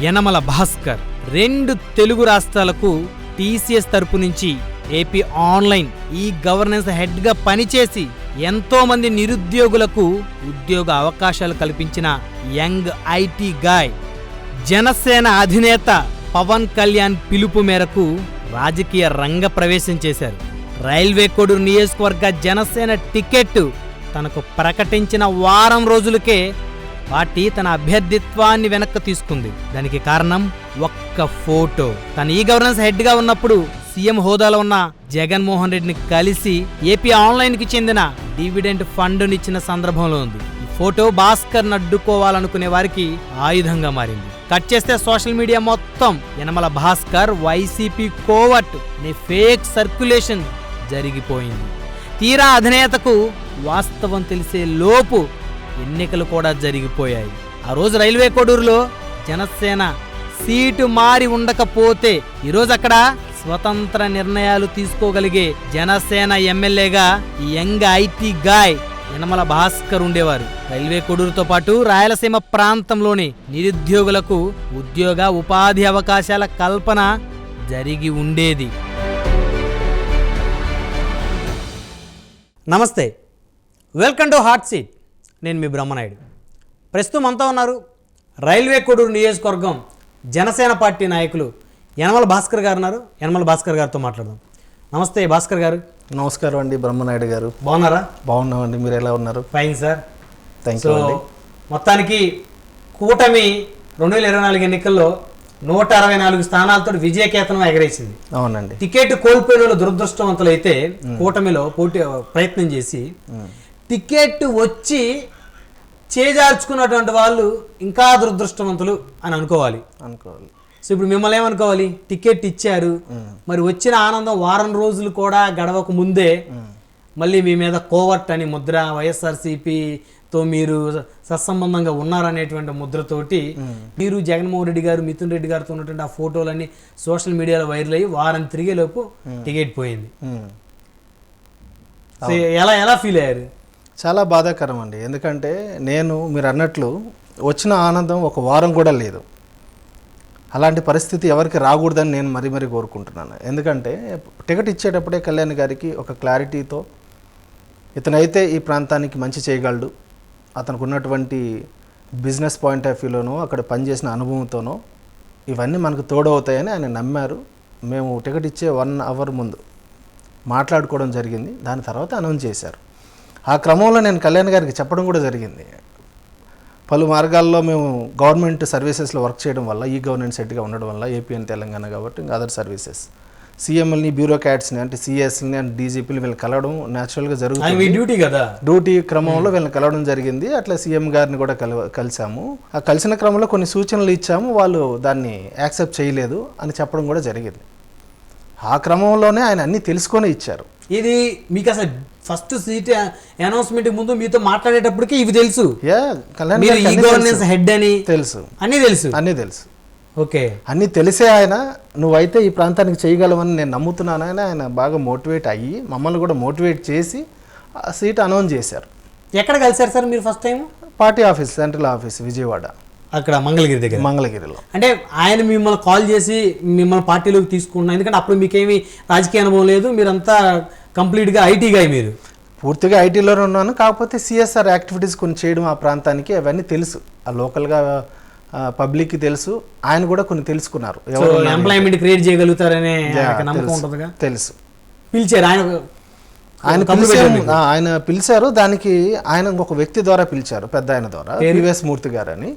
యనమల భాస్కర్ 2 తెలుగు రాష్ట్రాలకు టీసీఎస్ తరపు నుంచి AP online e governance head గా పనిచేసి ఎంతో మంది నిరుద్యోగులకు ఉద్యోగ అవకాశాలు కల్పించిన యంగ్ ఐటీ గాయ్. జనసేన అధినేత పవన్ కళ్యాణ్ పిలుపు మేరకు రాజకీయ రంగ ప్రవేశం చేశారు. రైల్వే కోడూరు నియోజకవర్గ జనసేన టికెట్ తనకు ప్రకటించిన వారం రోజులకే పార్టీ తన అభ్యర్థిత్వాన్ని వెనక్కి తీసుకుంది. దానికి కారణం ఒక్క ఫోటో. తన ఈ గవర్నెన్స్ హెడ్ గా ఉన్నప్పుడు సీఎం హోదాలో ఉన్న జగన్మోహన్ రెడ్డిని కలిసి ఏపీ ఆన్లైన్ కి చెందిన డివిడెంట్ ఫండ్నిచ్చిన సందర్భంలో ఉంది. ఈ ఫోటో భాస్కర్ అడ్డుకోవాలనుకునే వారికి ఆయుధంగా మారింది. కట్ చేస్తే సోషల్ మీడియా మొత్తం యనమల భాస్కర్ వైసీపీ కోవర్ట్ అనే ఫేక్ సర్క్యులేషన్ జరిగిపోయింది. తీరా అధినేతకు వాస్తవం తెలిసే లోపు ఎన్నికలు కూడా జరిగిపోయాయి. ఆ రోజు రైల్వే కోడూరులో జనసేన సీటు మారి ఉండకపోతే ఈరోజు అక్కడ స్వతంత్ర నిర్ణయాలు తీసుకోగలిగే జనసేన ఎమ్మెల్యేగా ఈ young IT guy Yanamala Bhaskar ఉండేవారు. రైల్వే కోడూరుతో పాటు రాయలసీమ ప్రాంతంలోని నిరుద్యోగులకు ఉద్యోగ ఉపాధి అవకాశాల కల్పన జరిగి ఉండేది. నమస్తే, వెల్కమ్ టు హాట్ సీట్. నేను మీ బ్రహ్మనాయుడు. ప్రస్తుతం అంతా ఉన్నారు రైల్వే కోడూరు నియోజకవర్గం జనసేన పార్టీ నాయకులు యనమల భాస్కర్ గారు ఉన్నారు. యనమల భాస్కర్ గారితో మాట్లాడదాం. నమస్తే భాస్కర్ గారు. నమస్కారం అండి బ్రహ్మనాయుడు గారు. బాగున్నారా? బాగున్నామండి, మీరు ఎలా ఉన్నారు? Fine sir. థ్యాంక్ యూ అండి. మొత్తానికి కూటమి 2024 ఎన్నికల్లో 164 స్థానాలతో విజయకేతనం ఎగరేసింది. అవునండి. టికెట్ కోల్పోయిన వాళ్ళు దురదృష్టవంతులు అయితే కూటమిలో పోటీ ప్రయత్నం చేసి టికెట్ వచ్చి చేజార్చుకున్నటువంటి వాళ్ళు ఇంకా దురదృష్టవంతులు అని అనుకోవాలి. సో ఇప్పుడు మిమ్మల్ని ఏమనుకోవాలి? టికెట్ ఇచ్చారు, మరి వచ్చిన ఆనందం వారం రోజులు కూడా గడవక ముందే మళ్ళీ మీ మీద కోవర్ట్ అని ముద్ర, వైఎస్ఆర్సీపీతో మీరు సత్సంబంధంగా ఉన్నారనేటువంటి ముద్రతోటి మీరు జగన్మోహన్ రెడ్డి గారు, మిథున్ రెడ్డి గారితో ఉన్నటువంటి ఆ ఫోటోలన్నీ సోషల్ మీడియాలో వైరల్ అయ్యి వారం తిరిగేలోపు టికెట్ పోయింది. ఎలా ఫీల్ అయ్యారు? చాలా బాధాకరం అండి. ఎందుకంటే మీరు అన్నట్లు వచ్చిన ఆనందం ఒక వారం కూడా లేదు. అలాంటి పరిస్థితి ఎవరికి రాకూడదని నేను మరీ కోరుకుంటున్నాను. ఎందుకంటే టికెట్ ఇచ్చేటప్పుడే కళ్యాణ్ గారికి ఒక క్లారిటీతో ఇతనైతే ఈ ప్రాంతానికి మంచి చేయగలడు, అతనికి ఉన్నటువంటి బిజినెస్ పాయింట్ ఆఫ్ వ్యూలోనో అక్కడ పనిచేసిన అనుభవంతోనో ఇవన్నీ మనకు తోడవుతాయని ఆయన నమ్మారు. మేము టికెట్ ఇచ్చే 1 అవర్ ముందు మాట్లాడుకోవడం జరిగింది. దాని తర్వాత అనౌన్స్ చేశారు. ఆ క్రమంలో నేను కళ్యాణ్ గారికి చెప్పడం కూడా జరిగింది. పలు మార్గాల్లో మేము గవర్నమెంట్ సర్వీసెస్లో వర్క్ చేయడం వల్ల, ఈ గవర్నెన్స్ సెట్గా ఉండడం వల్ల, ఏపీ అండ్ తెలంగాణ కాబట్టి ఇంకా అదర్ సర్వీసెస్, సీఎంఎల్ని, బ్యూరోక్రాట్స్ని అంటే సిఎస్ని అండ్ డీజీపీని వీళ్ళు కలవడం న్యాచురల్గా జరుగుతుంది. డ్యూటీ కదా, డ్యూటీ క్రమంలో వీళ్ళని కలవడం జరిగింది. అట్లా సీఎం గారిని కూడా కలిసాము. ఆ కలిసిన క్రమంలో కొన్ని సూచనలు ఇచ్చాము, వాళ్ళు దాన్ని యాక్సెప్ట్ చేయలేదు అని చెప్పడం కూడా జరిగింది. ఆ క్రమంలోనే ఆయన అన్నీ తెలుసుకొని ఇచ్చారు. ఇది మీకు అసలు ఫస్ట్ సీట్ అనౌన్స్మెంట్ ముందు మీతో మాట్లాడేటప్పటికి ఇవి తెలుసు? హెడ్ అని తెలుసు, అన్నీ తెలుసు. ఓకే, అన్నీ తెలిసే ఆయన నువ్వైతే ఈ ప్రాంతానికి చేయగలవని నేను నమ్ముతున్నానని ఆయన బాగా మోటివేట్ అయ్యి మమ్మల్ని కూడా మోటివేట్ చేసి ఆ సీట్ అనౌన్స్ చేశారు. ఎక్కడ కలిసారు సార్ మీరు first time? Party office, central office Vijayawada, అక్కడ మంగళగిరి దగ్గర. మంగళగిరిలో. అంటే ఆయన మిమ్మల్ని కాల్ చేసి మిమ్మల్ని పార్టీలోకి తీసుకున్నారు, ఎందుకంటే అప్పుడు మీకేమి రాజకీయ అనుభవం లేదు, మీరంతా కంప్లీట్గా ఐటీ గాయ. మీరు పూర్తిగా ఐటీలోనే ఉన్నాను, కాకపోతే సిఎస్ఆర్ యాక్టివిటీస్ కొన్ని చేయడం ఆ ప్రాంతానికి అవన్నీ తెలుసు, ఆ లోకల్గా పబ్లిక్కి తెలుసు. ఆయన కూడా కొన్ని తెలుసుకున్నారు, ఎంప్లాయ్మెంట్ క్రియేట్ చేయగలుగుతారనే నమ్మకం ఉంటుందిగా. తెలుసు. పిలిచారు ఆయన పిలిచారు. దానికి ఆయన ఒక వ్యక్తి ద్వారా పిలిచారు, పెద్ద ఆయన ద్వారా, పివిఎస్ మూర్తి గారు అని.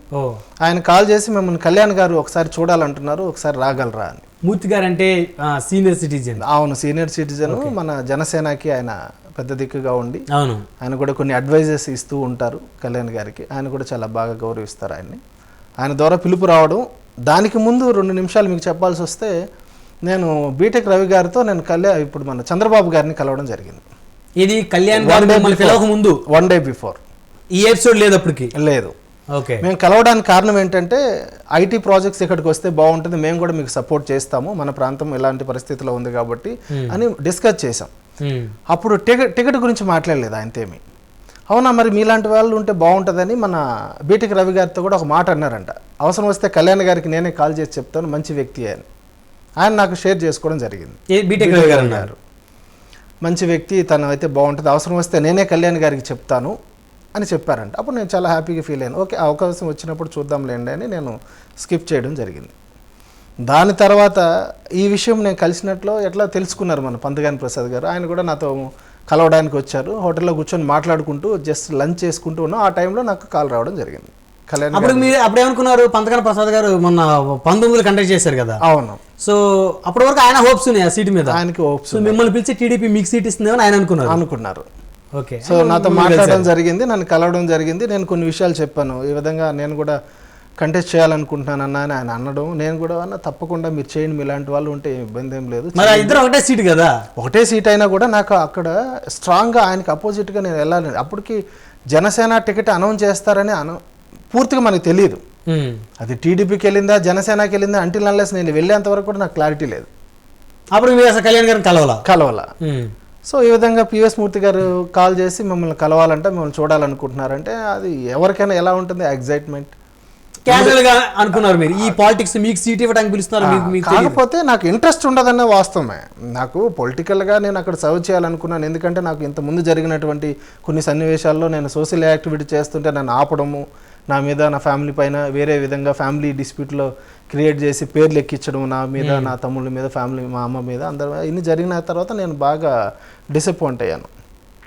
ఆయన కాల్ చేసి మిమ్మల్ని కళ్యాణ్ గారు ఒకసారి చూడాలంటున్నారు, ఒకసారి రాగలరా అని. మూర్తి గారు అంటే సీనియర్ సిటిజన్? అవును, సీనియర్ సిటిజన్. మన జనసేనకి ఆయన పెద్ద దిక్కుగా ఉండి ఆయన కూడా కొన్ని అడ్వైజెస్ ఇస్తూ ఉంటారు కళ్యాణ్ గారికి. ఆయన కూడా చాలా బాగా గౌరవిస్తారు ఆయన్ని. ఆయన ద్వారా పిలుపు రావడం. దానికి ముందు 2 నిమిషాలు మీకు చెప్పాల్సి వస్తే, నేను బీటెక్ రవి గారితో ఇప్పుడు మన చంద్రబాబు గారిని కలవడం జరిగింది. ఇది కళ్యాణ్ గారు ముందు 1 డే బిఫోర్. ఈ ఎపిసోడ్ లేదు అప్పటికి? లేదు. మేము కలవడానికి కారణం ఏంటంటే, ఐటీ ప్రాజెక్ట్స్ ఇక్కడికి వస్తే బాగుంటుంది, మేము కూడా మీకు సపోర్ట్ చేస్తాము, మన ప్రాంతం ఎలాంటి పరిస్థితిలో ఉంది కాబట్టి అని డిస్కస్ చేసాం. అప్పుడు టికెట్ గురించి మాట్లాడలేదు ఆయనతేమి. అవునా మరి మీలాంటి వాళ్ళు ఉంటే బాగుంటుందని మన బీటెక్ రవి గారితో కూడా ఒక మాట అన్నారంట. అవసరం వస్తే కళ్యాణ్ గారికి నేనే కాల్ చేసి చెప్తాను, మంచి వ్యక్తి అని. ఆయన నాకు షేర్ చేసుకోవడం జరిగింది. బీటెక్ రవి గారు అన్నారు, మంచి వ్యక్తి, తను అయితే బాగుంటుంది, అవసరం వస్తే నేనే కళ్యాణ్ గారికి చెప్తాను అని చెప్పారంట. అప్పుడు నేను చాలా హ్యాపీగా ఫీల్ అయ్యాను. ఓకే, అవకాశం వచ్చినప్పుడు చూద్దాంలేండి అని నేను స్కిప్ చేయడం జరిగింది. దాని తర్వాత ఈ విషయం నేను కలిసినట్లు ఎట్లా తెలుసుకున్నారు మన పంతగాని ప్రసాద్ గారు. ఆయన కూడా నాతో కలవడానికి వచ్చారు. హోటల్లో కూర్చొని మాట్లాడుకుంటూ జస్ట్ లంచ్ చేసుకుంటూ ఉన్నాం. ఆ టైంలో నాకు కాల్ రావడం జరిగింది. అప్పుడు మీరు అప్పుడు ఏమనుకున్నారు? పంతగాని ప్రసాద్ గారు మొన్న 19 కండక్ట్ చేశారు కదా. అవును. సో అప్పటి వరకు ఆయన హోప్స్ ఉన్నాయి ఆ సీట్ మీద, ఆయనకి హోప్స్. మిమ్మల్ని పిలిచి టీడీపీ మీకు సీట్ ఇస్తుందేమని ఆయన అనుకున్నారు. ఓకే. సో నాతో మాట్లాడడం జరిగింది, నన్ను కలవడం జరిగింది. నేను కొన్ని విషయాలు చెప్పాను, ఈ విధంగా నేను కూడా కంటెస్ట్ చేయాలనుకుంటున్నాను అన్న అని ఆయన అనడం. నేను కూడా అన్న తప్పకుండా మీరు చేయండి, మీ ఇలాంటి వాళ్ళు ఉంటే ఇబ్బంది ఏం లేదు. ఇద్దరు ఒకటే సీట్ కదా, ఒకటే సీట్ అయినా కూడా నాకు అక్కడ స్ట్రాంగ్గా ఆయనకి అపోజిట్గా నేను వెళ్ళాలి. అప్పటికి జనసేన టికెట్ అనౌన్స్ చేస్తారని పూర్తిగా మనకు తెలియదు. అది టీడీపీకి వెళ్ళిందా జనసేనకి వెళ్ళిందా అంటిల్ అన్లెస్ నేను వెళ్ళేంత వరకు కూడా నాకు క్లారిటీ లేదు. అప్పుడు మీరు అసలు కళ్యాణ్ గారిని కలవాలా. సో ఈ విధంగా పిఎస్ మూర్తి గారు కాల్ చేసి మిమ్మల్ని కలవాలంటే, మిమ్మల్ని చూడాలనుకుంటున్నారంటే అది ఎవరికైనా ఎలా ఉంటుంది ఎగ్జైట్మెంట్. క్యాజువల్ గా అనుకున్నారు మీరు ఈ పాలిటిక్స్ మీకు సీట్ ఇవ్వడానికి పిలుస్తున్నారు. కాకపోతే నాకు ఇంట్రెస్ట్ ఉండదన్న వాస్తవమే. నాకు పొలిటికల్గా నేను అక్కడ సర్వ్ చేయాలనుకున్నాను. ఎందుకంటే నాకు ఇంత ముందు జరిగినటువంటి కొన్ని సన్నివేశాల్లో నేను సోషల్ యాక్టివిటీ చేస్తుంటే నన్ను ఆపడము, నా మీద నా ఫ్యామిలీ పైన వేరే విధంగా ఫ్యామిలీ డిస్ప్యూట్లో క్రియేట్ చేసి పేర్లు ఎక్కించడం నా మీద, నా తమ్ముళ్ళ మీద, ఫ్యామిలీ మా అమ్మ మీద, అందరి మీద ఇన్ని జరిగిన తర్వాత నేను బాగా డిసప్పాయింట్ అయ్యాను.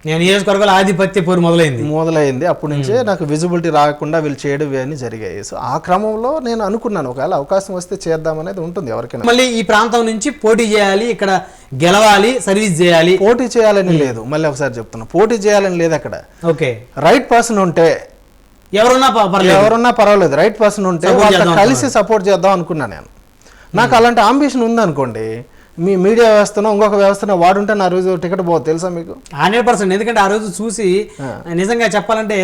నేను నియోజకవర్గాల ఆధిపత్య పోరు మొదలైంది. అప్పటి నుంచే నాకు విజిబిలిటీ రాకుండా వీళ్ళు చేయడం ఇవన్నీ జరిగాయి. సో ఆ క్రమంలో నేను అనుకున్నాను ఒకవేళ అవకాశం వస్తే చేద్దామనేది ఉంటుంది ఎవరికైనా. మళ్ళీ ఈ ప్రాంతం నుంచి పోటీ చేయాలి, ఇక్కడ గెలవాలి, సర్వీస్ చేయాలి. పోటీ చేయాలని లేదు, మళ్ళీ ఒకసారి చెప్తున్నా, పోటీ చేయాలని లేదు అక్కడ. ఓకే, రైట్ పర్సన్ ఉంటే ఎవరున్నా పర్వాలేదు, రైట్ పర్సన్ ఉంటే వాళ్ళతో కలిసి సపోర్ట్ చేద్దాం అనుకున్నా నేను. నాకు అలాంటి అంబిషన్ ఉందనుకోండి, మీ మీడియా వ్యవస్థను ఇంకొక వ్యవస్థను వాడుంటే నా రోజు టికెట్ పోదు, తెలుసా మీకు? 100%. ఎందుకంటే ఆ రోజు చూసి నిజంగా చెప్పాలంటే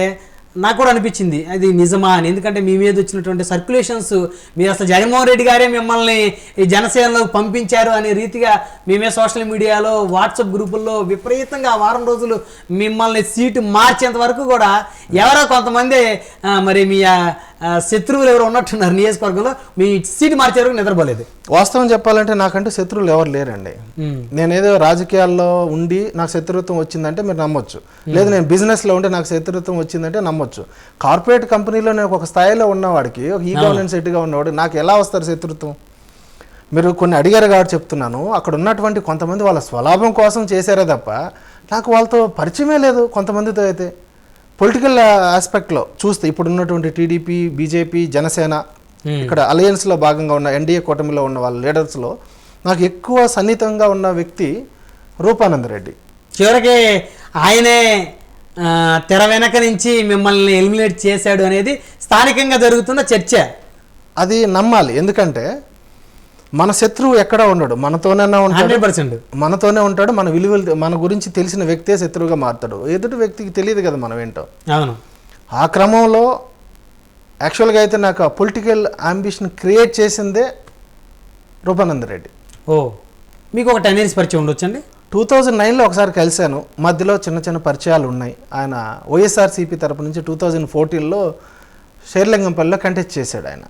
నాకు కూడా అనిపించింది అది నిజమా అని. ఎందుకంటే మీ మీద వచ్చినటువంటి సర్క్యులేషన్స్, మీరు అసలు జగన్మోహన్ రెడ్డి గారే మిమ్మల్ని ఈ జనసేనలో పంపించారు అనే రీతిగా మేమే సోషల్ మీడియాలో, వాట్సాప్ గ్రూపుల్లో విపరీతంగా ఆ వారం రోజులు మిమ్మల్ని సీటు మార్చేంత వరకు కూడా ఎవరో కొంతమంది మరి మీ శత్రువులు ఎవరు ఉన్నట్టున్నారు నియోజకవర్గంలో, మీ సీటు మార్చే వరకు నిద్రపోలేదు. వాస్తవం చెప్పాలంటే నాకంటే శత్రువులు ఎవరు లేరండి. నేనేదో రాజకీయాల్లో ఉండి నాకు శత్రుత్వం వచ్చిందంటే మీరు నమ్మొచ్చు, లేదు నేను బిజినెస్లో ఉంటే నాకు శత్రుత్వం వచ్చిందంటే నమ్మొచ్చు. కార్పొరేట్ కంపెనీలో నేను ఒక స్థాయిలో ఉన్నవాడికి, ఒక ఈ గవర్నెన్స్ సెట్గా ఉన్నవాడు నాకు ఎలా వస్తారు శత్రుత్వం? మీరు కొన్ని అడిగారు కాబట్టి చెప్తున్నాను. అక్కడ ఉన్నటువంటి కొంతమంది వాళ్ళ స్వలాభం కోసం చేశారే తప్ప నాకు వాళ్ళతో పరిచయమే లేదు. కొంతమందితో అయితే పొలిటికల్ ఆస్పెక్ట్లో చూస్తే ఇప్పుడు ఉన్నటువంటి టీడీపీ, బీజేపీ, జనసేన ఇక్కడ అలయన్స్లో భాగంగా ఉన్న ఎన్డీఏ కూటమిలో ఉన్న వాళ్ళ లీడర్స్లో నాకు ఎక్కువ సన్నిహితంగా ఉన్న వ్యక్తి రూపానందరెడ్డి. చివరికి ఆయనే తెర వెనక నుంచి మిమ్మల్ని ఎలిమినేట్ చేశాడు అనేది స్థానికంగా జరుగుతున్న చర్చ. అది నమ్మాలి, ఎందుకంటే మన శత్రువు ఎక్కడ ఉండడు, మనతోనే ఉంటాడు. 100% మనతోనే ఉంటాడు. మన విలువలు, మన గురించి తెలిసిన వ్యక్తే శత్రువుగా మారుతాడు. ఎదుటి వ్యక్తికి తెలియదు కదా మనం ఏంటో. అవును. ఆ క్రమంలో యాక్చువల్గా అయితే నాకు ఆ పొలిటికల్ అంబిషన్ క్రియేట్ చేసిందే రూపానందరెడ్డి. మీకు ఒక 10 years పరిచయం ఉండొచ్చండి. 2009లో ఒకసారి కలిశాను, మధ్యలో చిన్న చిన్న పరిచయాలు ఉన్నాయి. ఆయన వైఎస్ఆర్సీపీ తరపు నుంచి 2014లో షేర్లింగంపల్లిలో కంటెస్ట్ చేశాడు ఆయన.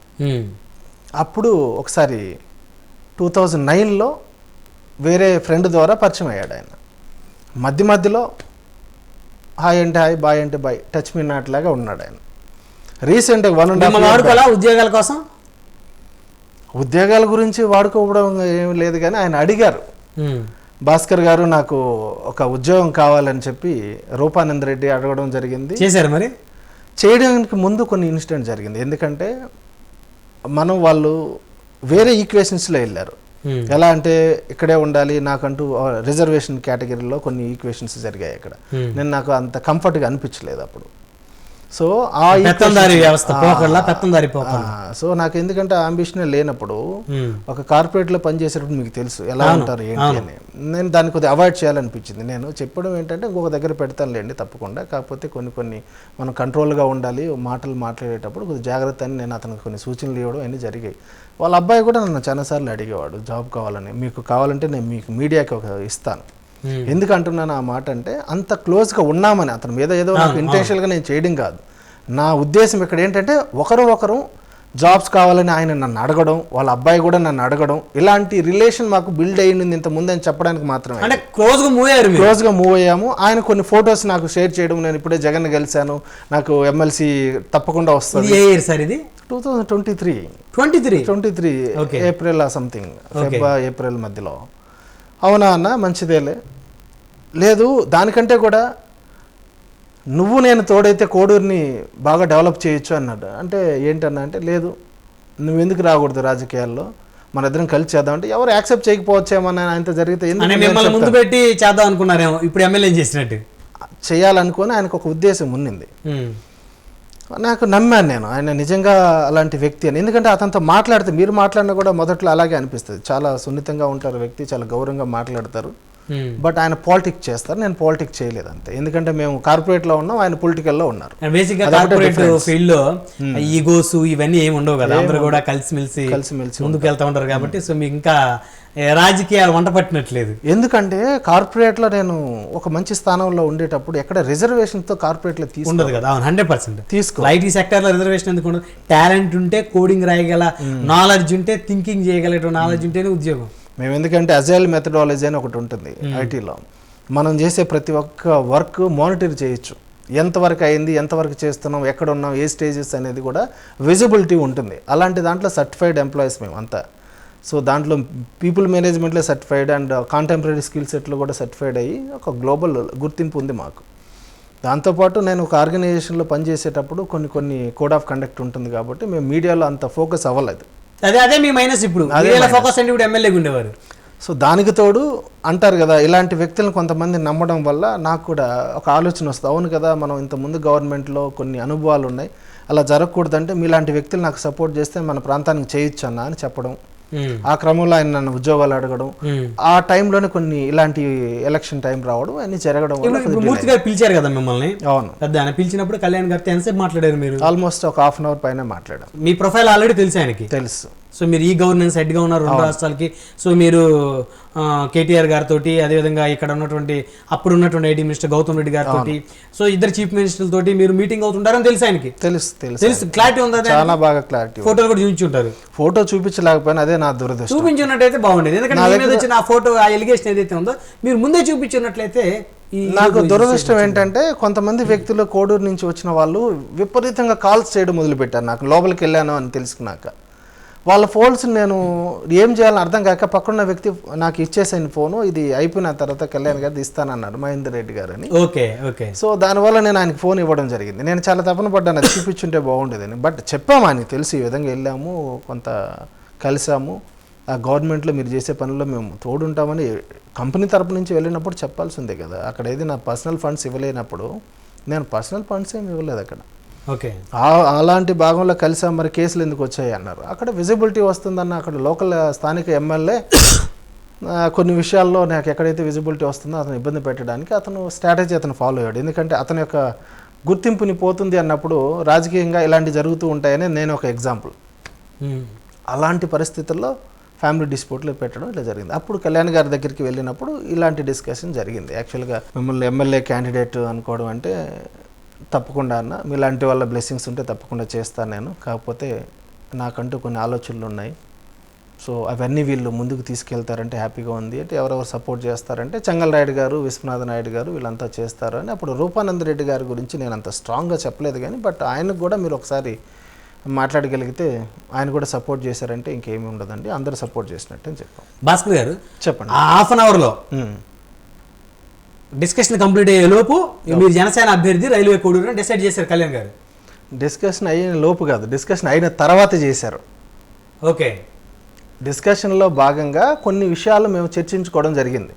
అప్పుడు ఒకసారి 2009లో వేరే ఫ్రెండ్ ద్వారా పరిచయం అయ్యాడు ఆయన. మధ్యలో హాయ్ అంటే హాయ్, బాయ్ అంటే బాయ్, టచ్ మీ నాట్ లాగా ఉన్నాడు ఆయన. రీసెంట్గా 1.5 years ఉద్యోగాల కోసం, ఉద్యోగాల గురించి వాడుకోవడం ఏం లేదు, కానీ ఆయన అడిగారు, భాస్కర్ గారు నాకు ఒక ఉద్యోగం కావాలని చెప్పి రూపానందరెడ్డి అడగడం జరిగింది. చేశారు. మరి చేయడానికి ముందు కొన్ని ఇన్సిడెంట్ జరిగింది. ఎందుకంటే వాళ్ళు వేరే ఈక్వేషన్స్లో వెళ్ళారు. ఎలా అంటే ఇక్కడే ఉండాలి, నాకంటూ రిజర్వేషన్ కేటగిరీలో కొన్ని ఈక్వేషన్స్ జరిగాయి అక్కడ. నాకు అంత కంఫర్ట్గా అనిపించలేదు అప్పుడు. సో ఆ సో నాకు ఎందుకంటే అంబిషన్ లేనప్పుడు, ఒక కార్పొరేట్లో పనిచేసేటప్పుడు మీకు తెలుసు ఎలా ఉంటారు ఏంటి అని, నేను దాన్ని కొద్దిగా అవాయిడ్ చేయాలనిపించింది. నేను చెప్పడం ఏంటంటే ఇంకొక దగ్గర పెడతానులేండి తప్పకుండా, కాకపోతే కొన్ని మనం కంట్రోల్గా ఉండాలి, మాటలు మాట్లాడేటప్పుడు కొద్దిగా జాగ్రత్త అని నేను అతనికి కొన్ని సూచనలు ఇవ్వడం అన్నీ జరిగాయి. వాళ్ళ అబ్బాయి కూడా నన్ను చాలాసార్లు అడిగేవాడు జాబ్ కావాలని, మీకు కావాలంటే నేను మీకు మీడియాకి ఒక ఇస్తాను, ఎందుకు అంటున్నాను ఆ మాట అంటే అంత క్లోజ్గా ఉన్నామని, అతని మీద ఏదో నాకు ఇంటెన్షనల్గా నేను చేయడం కాదు. నా ఉద్దేశం ఇక్కడ ఏంటంటే ఒకరు జాబ్స్ కావాలని ఆయన నన్ను అడగడం, వాళ్ళ అబ్బాయి కూడా నన్ను అడగడం, ఇలాంటి రిలేషన్ మాకు బిల్డ్ అయ్యింది ఇంత ముందు అని చెప్పడానికి మాత్రమే. అంటే క్లోజ్గా మూవ్ అయ్యాము. ఆయన కొన్ని ఫొటోస్ నాకు షేర్ చేయడం, నేను ఇప్పుడే జగన్ కలిశాను, నాకు ఎమ్మెల్సీ తప్పకుండా వస్తుంది. 2023 ఏప్రిల్ సంథింగ్, ఏప్రిల్ మధ్యలో. అవునా అన్న, మంచిదేలే. లేదు దానికంటే కూడా నువ్వు నేను తోడైతే కోడూరుని బాగా డెవలప్ చేయొచ్చు అన్నాడు. అంటే ఏంటన్నా అంటే, లేదు నువ్వు ఎందుకు రాకూడదు రాజకీయాల్లో, మన ఇద్దరం కలిసి చేద్దాం అంటే ఎవరు యాక్సెప్ట్ చేయకపోవచ్చేమన్నా ఆయనతో జరిగితే ముందు పెట్టి చేద్దాం అనుకున్నారేమో, ఇప్పుడు ఎమ్మెల్యే చేసినట్టు చేయాలనుకుని ఆయనకు ఒక ఉద్దేశం ఉన్నింది. నాకు నమ్మాను నేను ఆయన నిజంగా అలాంటి వ్యక్తి అని. ఎందుకంటే అతనితో మాట్లాడితే, మీరు మాట్లాడినా కూడా మొదట్లో అలాగే అనిపిస్తుంది, చాలా సున్నితంగా ఉంటారు వ్యక్తి, చాలా గౌరవంగా మాట్లాడతారు. బట్ ఆయన పాలిటిక్స్ చేస్తారు, నేను పాలిటిక్స్ చేయలేదు అంతే. ఎందుకంటే మేము కార్పొరేట్ లో ఉన్నాం, ఆయన పొలిటికల్ లో ఉన్నారు. ఫీల్డ్ లో ఈగోస్ ఇవన్నీ ఏమి ఉండవు కదా, అందరూ కూడా కలిసిమెలిసి ముందుకు వెళ్తా ఉంటారు కాబట్టి. సో మీకు ఇంకా రాజకీయాలు వంట పట్టినట్లేదు. ఎందుకంటే కార్పొరేట్ లో నేను ఒక మంచి స్థానంలో ఉండేటప్పుడు ఎక్కడ రిజర్వేషన్ తో కార్పొరేట్ లో ఉండదు కదా. 100% తీసుకో. ఐటీ సెక్టర్ లో రిజర్వేషన్ ఎందుకు ఉండదు? టాలెంట్ ఉంటే, కోడింగ్ రాయగల నాలెడ్జ్ ఉంటే, థింకింగ్ చేయగల నాలెడ్జ్ ఉంటేనే ఉద్యోగం. మేము ఎందుకంటే అజైల్ మెథడాలజీ అని ఒకటి ఉంటుంది ఐటీలో. మనం చేసే ప్రతి ఒక్క వర్క్ మానిటర్ చేయొచ్చు, ఎంతవరకు అయింది, ఎంతవరకు చేస్తున్నాం, ఎక్కడ ఉన్నాం, ఏ స్టేజెస్ అనేది కూడా విజిబిలిటీ ఉంటుంది. అలాంటి దాంట్లో సర్టిఫైడ్ ఎంప్లాయీస్ మేము అంతా. సో దాంట్లో పీపుల్ మేనేజ్మెంట్లో సర్టిఫైడ్ అండ్ కాంటెంపరీ స్కిల్ సెట్లో కూడా సర్టిఫైడ్ అయ్యి ఒక గ్లోబల్ గుర్తింపు ఉంది మాకు. దాంతోపాటు నేను ఒక ఆర్గనైజేషన్లో పనిచేసేటప్పుడు కొన్ని కోడ్ ఆఫ్ కండక్ట్ ఉంటుంది కాబట్టి మేము మీడియాలో అంత ఫోకస్ అవ్వలేదు. అదే మీ మైనస్. ఇప్పుడు ఫోకస్ అంటే ఇప్పుడు ఎమ్మెల్యేగా ఉండేవారు. సో దానికి తోడు అంటారు కదా, ఇలాంటి వ్యక్తులను కొంతమంది నమ్మడం వల్ల నాకు కూడా ఒక ఆలోచన వస్తుంది. అవును కదా, మనం ఇంతకుముందు గవర్నమెంట్లో కొన్ని అనుభవాలు ఉన్నాయి, అలా జరగకూడదంటే మీలాంటి వ్యక్తులు నాకు సపోర్ట్ చేస్తే మన ప్రాంతానికి చేయొచ్చు అన్న అని చెప్పడం. ఆ క్రమంలో ఆయన నన్ను ఉద్యోగాలు అడగడం, ఆ టైంలోనే కొన్ని ఇలాంటి ఎలక్షన్ టైం రావడం అన్ని జరగడం. మూర్తి గారు పిలిచారు కదా మిమ్మల్ని. అవును, ఆయన పిలిచినప్పుడు కళ్యాణ్ గారితో ఎంతసేపు మాట్లాడారు మీరు? ఆల్మోస్ట్ ఒక హాఫ్ అన్ అవర్ పైన మాట్లాడాం. మీ ప్రొఫైల్ ఆల్రెడీ తెలుసు ఆయనకి? తెలుసు. సో మీరు ఈ గవర్నెన్స్ హెడ్గా ఉన్నారు 2 రాష్ట్రాలకి. సో మీరు కేటీఆర్ గారితో, అదేవిధంగా ఇక్కడ ఉన్నటువంటి అప్పుడు ఉన్నటువంటి ఐటీ మినిస్టర్ గౌతమ్ రెడ్డి గారితో, సో ఇద్దరు చీఫ్ మినిస్టర్ల తోటి మీరు మీటింగ్ అవుతుంటారని తెలుసు ఆయనకి? తెలుసు. క్లారిటీ ఉందా? చాలా బాగా క్లారిటీ. ఫోటోలు కూడా చూపించి ఉంటారు. ఫోటో చూపించలేకపోయినా అదే నా దురదృష్టం. చూపించున్నట్టయితే బాగుండేది. ఎందుకంటే వచ్చిన ఆ ఫోటో, ఆ ఎలిగేషన్ ఏదైతే ఉందో మీరు ముందే చూపించున్నట్లయితే. నాకు దురదృష్టం ఏంటంటే కొంతమంది వ్యక్తులు కోడూరు నుంచి వచ్చిన వాళ్ళు విపరీతంగా కాల్స్ చేయడం మొదలుపెట్టారు. నాకు లోపలికి వెళ్ళాను అని తెలుసుకున్నాక వాళ్ళ ఫోన్స్ నేను ఏం చేయాలని అర్థం కాక పక్కన వ్యక్తి నాకు ఇచ్చేసాను ఫోను, ఇది అయిపోయిన తర్వాత కళ్యాణ్ గారు ఇస్తానన్నారు, మహేందర్ రెడ్డి గారు అని. ఓకే. సో దానివల్ల నేను ఆయనకి ఫోన్ ఇవ్వడం జరిగింది. నేను చాలా తపన పడ్డాను, అది చూపించుంటే బాగుండేదని. బట్ చెప్పాము ఆయనకి తెలిసి, ఈ విధంగా వెళ్ళాము, కొంత కలిసాము, ఆ గవర్నమెంట్లో మీరు చేసే పనుల్లో మేము తోడుంటామని కంపెనీ తరపు నుంచి వెళ్ళినప్పుడు చెప్పాల్సిందే కదా. అక్కడ ఏది నా పర్సనల్ ఫండ్స్ ఇవ్వలేనప్పుడు నేను పర్సనల్ ఫండ్స్ ఏమి ఇవ్వలేదు అక్కడ. ఓకే, అలాంటి భాగంలో కలిసాం. మరి కేసులు ఎందుకు వచ్చాయి అన్నారు. అక్కడ విజిబిలిటీ వస్తుందన్న అక్కడ లోకల్ స్థానిక ఎమ్మెల్యే కొన్ని విషయాల్లో నాకు ఎక్కడైతే విజిబిలిటీ వస్తుందో అతను ఇబ్బంది పెట్టడానికి అతను స్ట్రాటజీ అతను ఫాలో అయ్యాడు. ఎందుకంటే అతని యొక్క గుర్తింపుని పోతుంది అన్నప్పుడు రాజకీయంగా ఇలాంటి జరుగుతూ ఉంటాయని నేను ఒక ఎగ్జాంపుల్. అలాంటి పరిస్థితుల్లో ఫ్యామిలీ డిస్ప్యూట్లు పెట్టడం ఇలా జరిగింది. అప్పుడు కళ్యాణ్ గారి దగ్గరికి వెళ్ళినప్పుడు ఇలాంటి డిస్కషన్ జరిగింది. యాక్చువల్గా మిమ్మల్ని ఎమ్మెల్యే క్యాండిడేట్ అనుకోవడం అంటే తప్పకుండా అన్న, మీలాంటి వాళ్ళ బ్లెస్సింగ్స్ ఉంటే తప్పకుండా చేస్తాను నేను, కాకపోతే నాకంటూ కొన్ని ఆలోచనలు ఉన్నాయి, సో అవన్నీ వీళ్ళు ముందుకు తీసుకెళ్తారంటే హ్యాపీగా ఉంది అంటే ఎవరెవరు సపోర్ట్ చేస్తారంటే చెంగల్ రాయుడు గారు, విశ్వనాథ నాయుడు గారు వీళ్ళంతా చేస్తారు అని. అప్పుడు రూపానంద రెడ్డి గారి గురించి నేను అంత స్ట్రాంగ్గా చెప్పలేదు కానీ, బట్ ఆయనకు కూడా మీరు ఒకసారి మాట్లాడగలిగితే ఆయన కూడా సపోర్ట్ చేశారంటే ఇంకేమీ ఉండదండి, అందరూ సపోర్ట్ చేసినట్టు అని చెప్పాం. భాస్కర్ గారు చెప్పండి. హాఫ్ అన్ అవర్లో డిస్కషన్ కంప్లీట్ అయ్యే లోపు మీరు జనసేన అభ్యర్థి రైల్వే కోడూరు డిసైడ్ చేశారు కళ్యాణ్ గారు? డిస్కషన్ అయిన లోపు కాదు, డిస్కషన్ అయిన తర్వాత చేశారు. ఓకే, డిస్కషన్లో భాగంగా కొన్ని విషయాలు మేము చర్చించుకోవడం జరిగింది.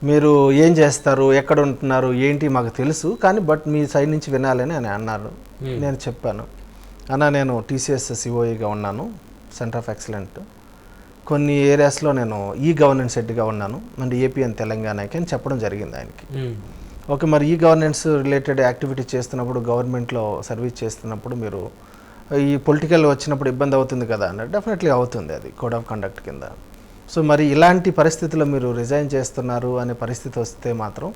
మీరు ఏం చేస్తారు, ఎక్కడ ఉంటున్నారు, ఏంటి మాకు తెలుసు కానీ బట్ మీ సైడ్ నుంచి వినాలని అని అన్నారు. నేను చెప్పాను, అన్న నేను టీసీఎస్ సిఓఈగా ఉన్నాను, సెంటర్ ఆఫ్ ఎక్సలెంట్, కొన్ని ఏరియాస్లో నేను ఈ గవర్నెన్స్ హెడ్గా ఉన్నాను అండ్ ఏపీ అండ్ తెలంగాణకి అని చెప్పడం జరిగింది ఆయనకి. ఓకే, మరి ఈ గవర్నెన్స్ రిలేటెడ్ యాక్టివిటీ చేస్తున్నప్పుడు, గవర్నమెంట్లో సర్వీస్ చేస్తున్నప్పుడు మీరు ఈ పొలిటికల్ వచ్చినప్పుడు ఇబ్బంది అవుతుంది కదా అన్నట్టు. డెఫినెట్లీ అవుతుంది, అది కోడ్ ఆఫ్ కండక్ట్ కింద. సో మరి ఇలాంటి పరిస్థితుల్లో మీరు రిజైన్ చేస్తున్నారు అనే పరిస్థితి వస్తే మాత్రం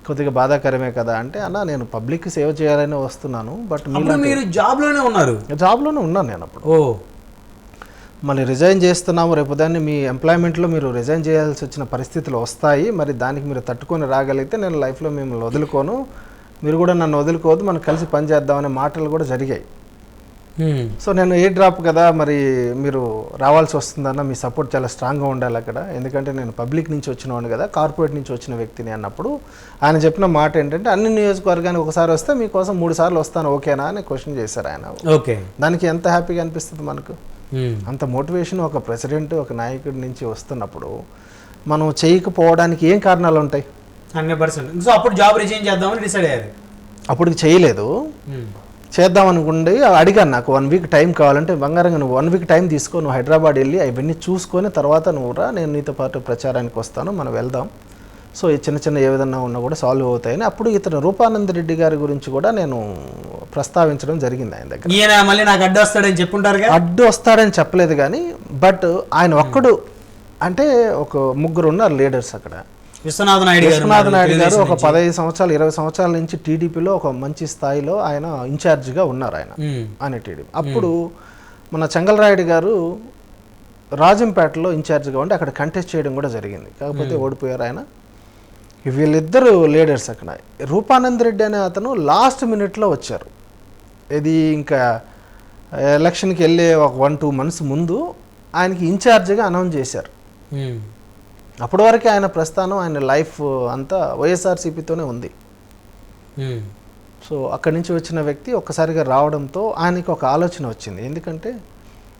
కొద్దిగా బాధాకరమే కదా అంటే, అన్న నేను పబ్లిక్ సేవ చేయాలని వస్తున్నాను, బట్ మీరు జాబ్లోనే ఉన్నారు? జాబ్లోనే ఉన్నాను నేను అప్పుడు. ఓ, మళ్ళీ రిజైన్ చేస్తున్నాము, రేపు దాన్ని మీ ఎంప్లాయ్మెంట్లో మీరు రిజైన్ చేయాల్సి వచ్చిన పరిస్థితులు వస్తాయి, మరి దానికి మీరు తట్టుకొని రాగలిగితే నేను లైఫ్లో మిమ్మల్ని వదులుకోను, మీరు కూడా నన్ను వదులుకోవద్దు, మనం కలిసి పని చేద్దామనే మాటలు కూడా జరిగాయి. సో నేను ఏ డ్రాప్ కదా, మరి మీరు రావాల్సి వస్తుందన్న, మీ సపోర్ట్ చాలా స్ట్రాంగ్గా ఉండాలి అక్కడ, ఎందుకంటే నేను పబ్లిక్ నుంచి వచ్చినవాడిని కదా, కార్పొరేట్ నుంచి వచ్చిన వ్యక్తిని అన్నప్పుడు ఆయన చెప్పిన మాట ఏంటంటే, అన్ని నియోజకవర్గానికి ఒకసారి వస్తే మీకోసం 3 సార్లు వస్తాను, ఓకేనా అని క్వశ్చన్ చేశారు ఆయన. ఓకే, దానికి ఎంత హ్యాపీగా అనిపిస్తుంది మనకు. అంత మోటివేషన్ ఒక ప్రెసిడెంట్, ఒక నాయకుడి నుంచి వస్తున్నప్పుడు మనం చేయకపోవడానికి ఏం కారణాలు ఉంటాయి? 100%. సో అప్పుడు జాబ్ రిజైన్ చేద్దామని డిసైడ్ అయ్యారు? అప్పుడు చేయలేదు, చేద్దాం అనుకుంటే అడిగాను, నాకు 1 వీక్ టైం కావాలంటే, బంగారంగా నువ్వు 1 వీక్ టైం తీసుకో, నువ్వు హైదరాబాద్ వెళ్ళి అవన్నీ చూసుకొని తర్వాత నువ్వు రా, నేను నీతో పాటు ప్రచారానికి వస్తాను, మనం వెళ్దాం, సో ఈ చిన్న చిన్న ఏ విధంగా ఉన్నా కూడా సాల్వ్ అవుతాయని. అప్పుడు ఇతను రూపానంద్ రెడ్డి గారి గురించి కూడా నేను ప్రస్తావించడం జరిగింది ఆయన దగ్గర. ఈయన మళ్ళీ నాకు అడ్డు వస్తాడని చెప్పుంటారు? అడ్డు వస్తాడని చెప్పలేదు కానీ, బట్ ఆయన ఒక్కడు అంటే ఒక 3 ఉన్నారు లీడర్స్ అక్కడ. విశ్వనాథ్ నాయుడు గారు ఒక 15 సంవత్సరాలు 20 సంవత్సరాల నుంచి టీడీపీలో ఒక మంచి స్థాయిలో ఆయన ఇన్ఛార్జిగా ఉన్నారు ఆయన టీడీపీ. అప్పుడు మన చెంగల్రాయుడు గారు రాజంపేటలో ఇన్ఛార్జిగా ఉండి అక్కడ కంటెస్ట్ చేయడం కూడా జరిగింది, కాకపోతే ఓడిపోయారు ఆయన. వీళ్ళిద్దరు లీడర్స్ అక్కడ. రూపానంద్ రెడ్డి అనే అతను లాస్ట్ మినిట్లో వచ్చారు, ఇది ఇంకా ఎలక్షన్కి వెళ్ళే ఒక 1-2 months ముందు ఆయనకి ఇన్ఛార్జిగా అనౌన్స్ చేశారు. అప్పటి వరకు ఆయన ప్రస్థానం, ఆయన లైఫ్ అంతా వైఎస్ఆర్సీపీతోనే ఉంది. సో అక్కడి నుంచి వచ్చిన వ్యక్తి ఒక్కసారిగా రావడంతో ఆయనకి ఒక ఆలోచన వచ్చింది, ఎందుకంటే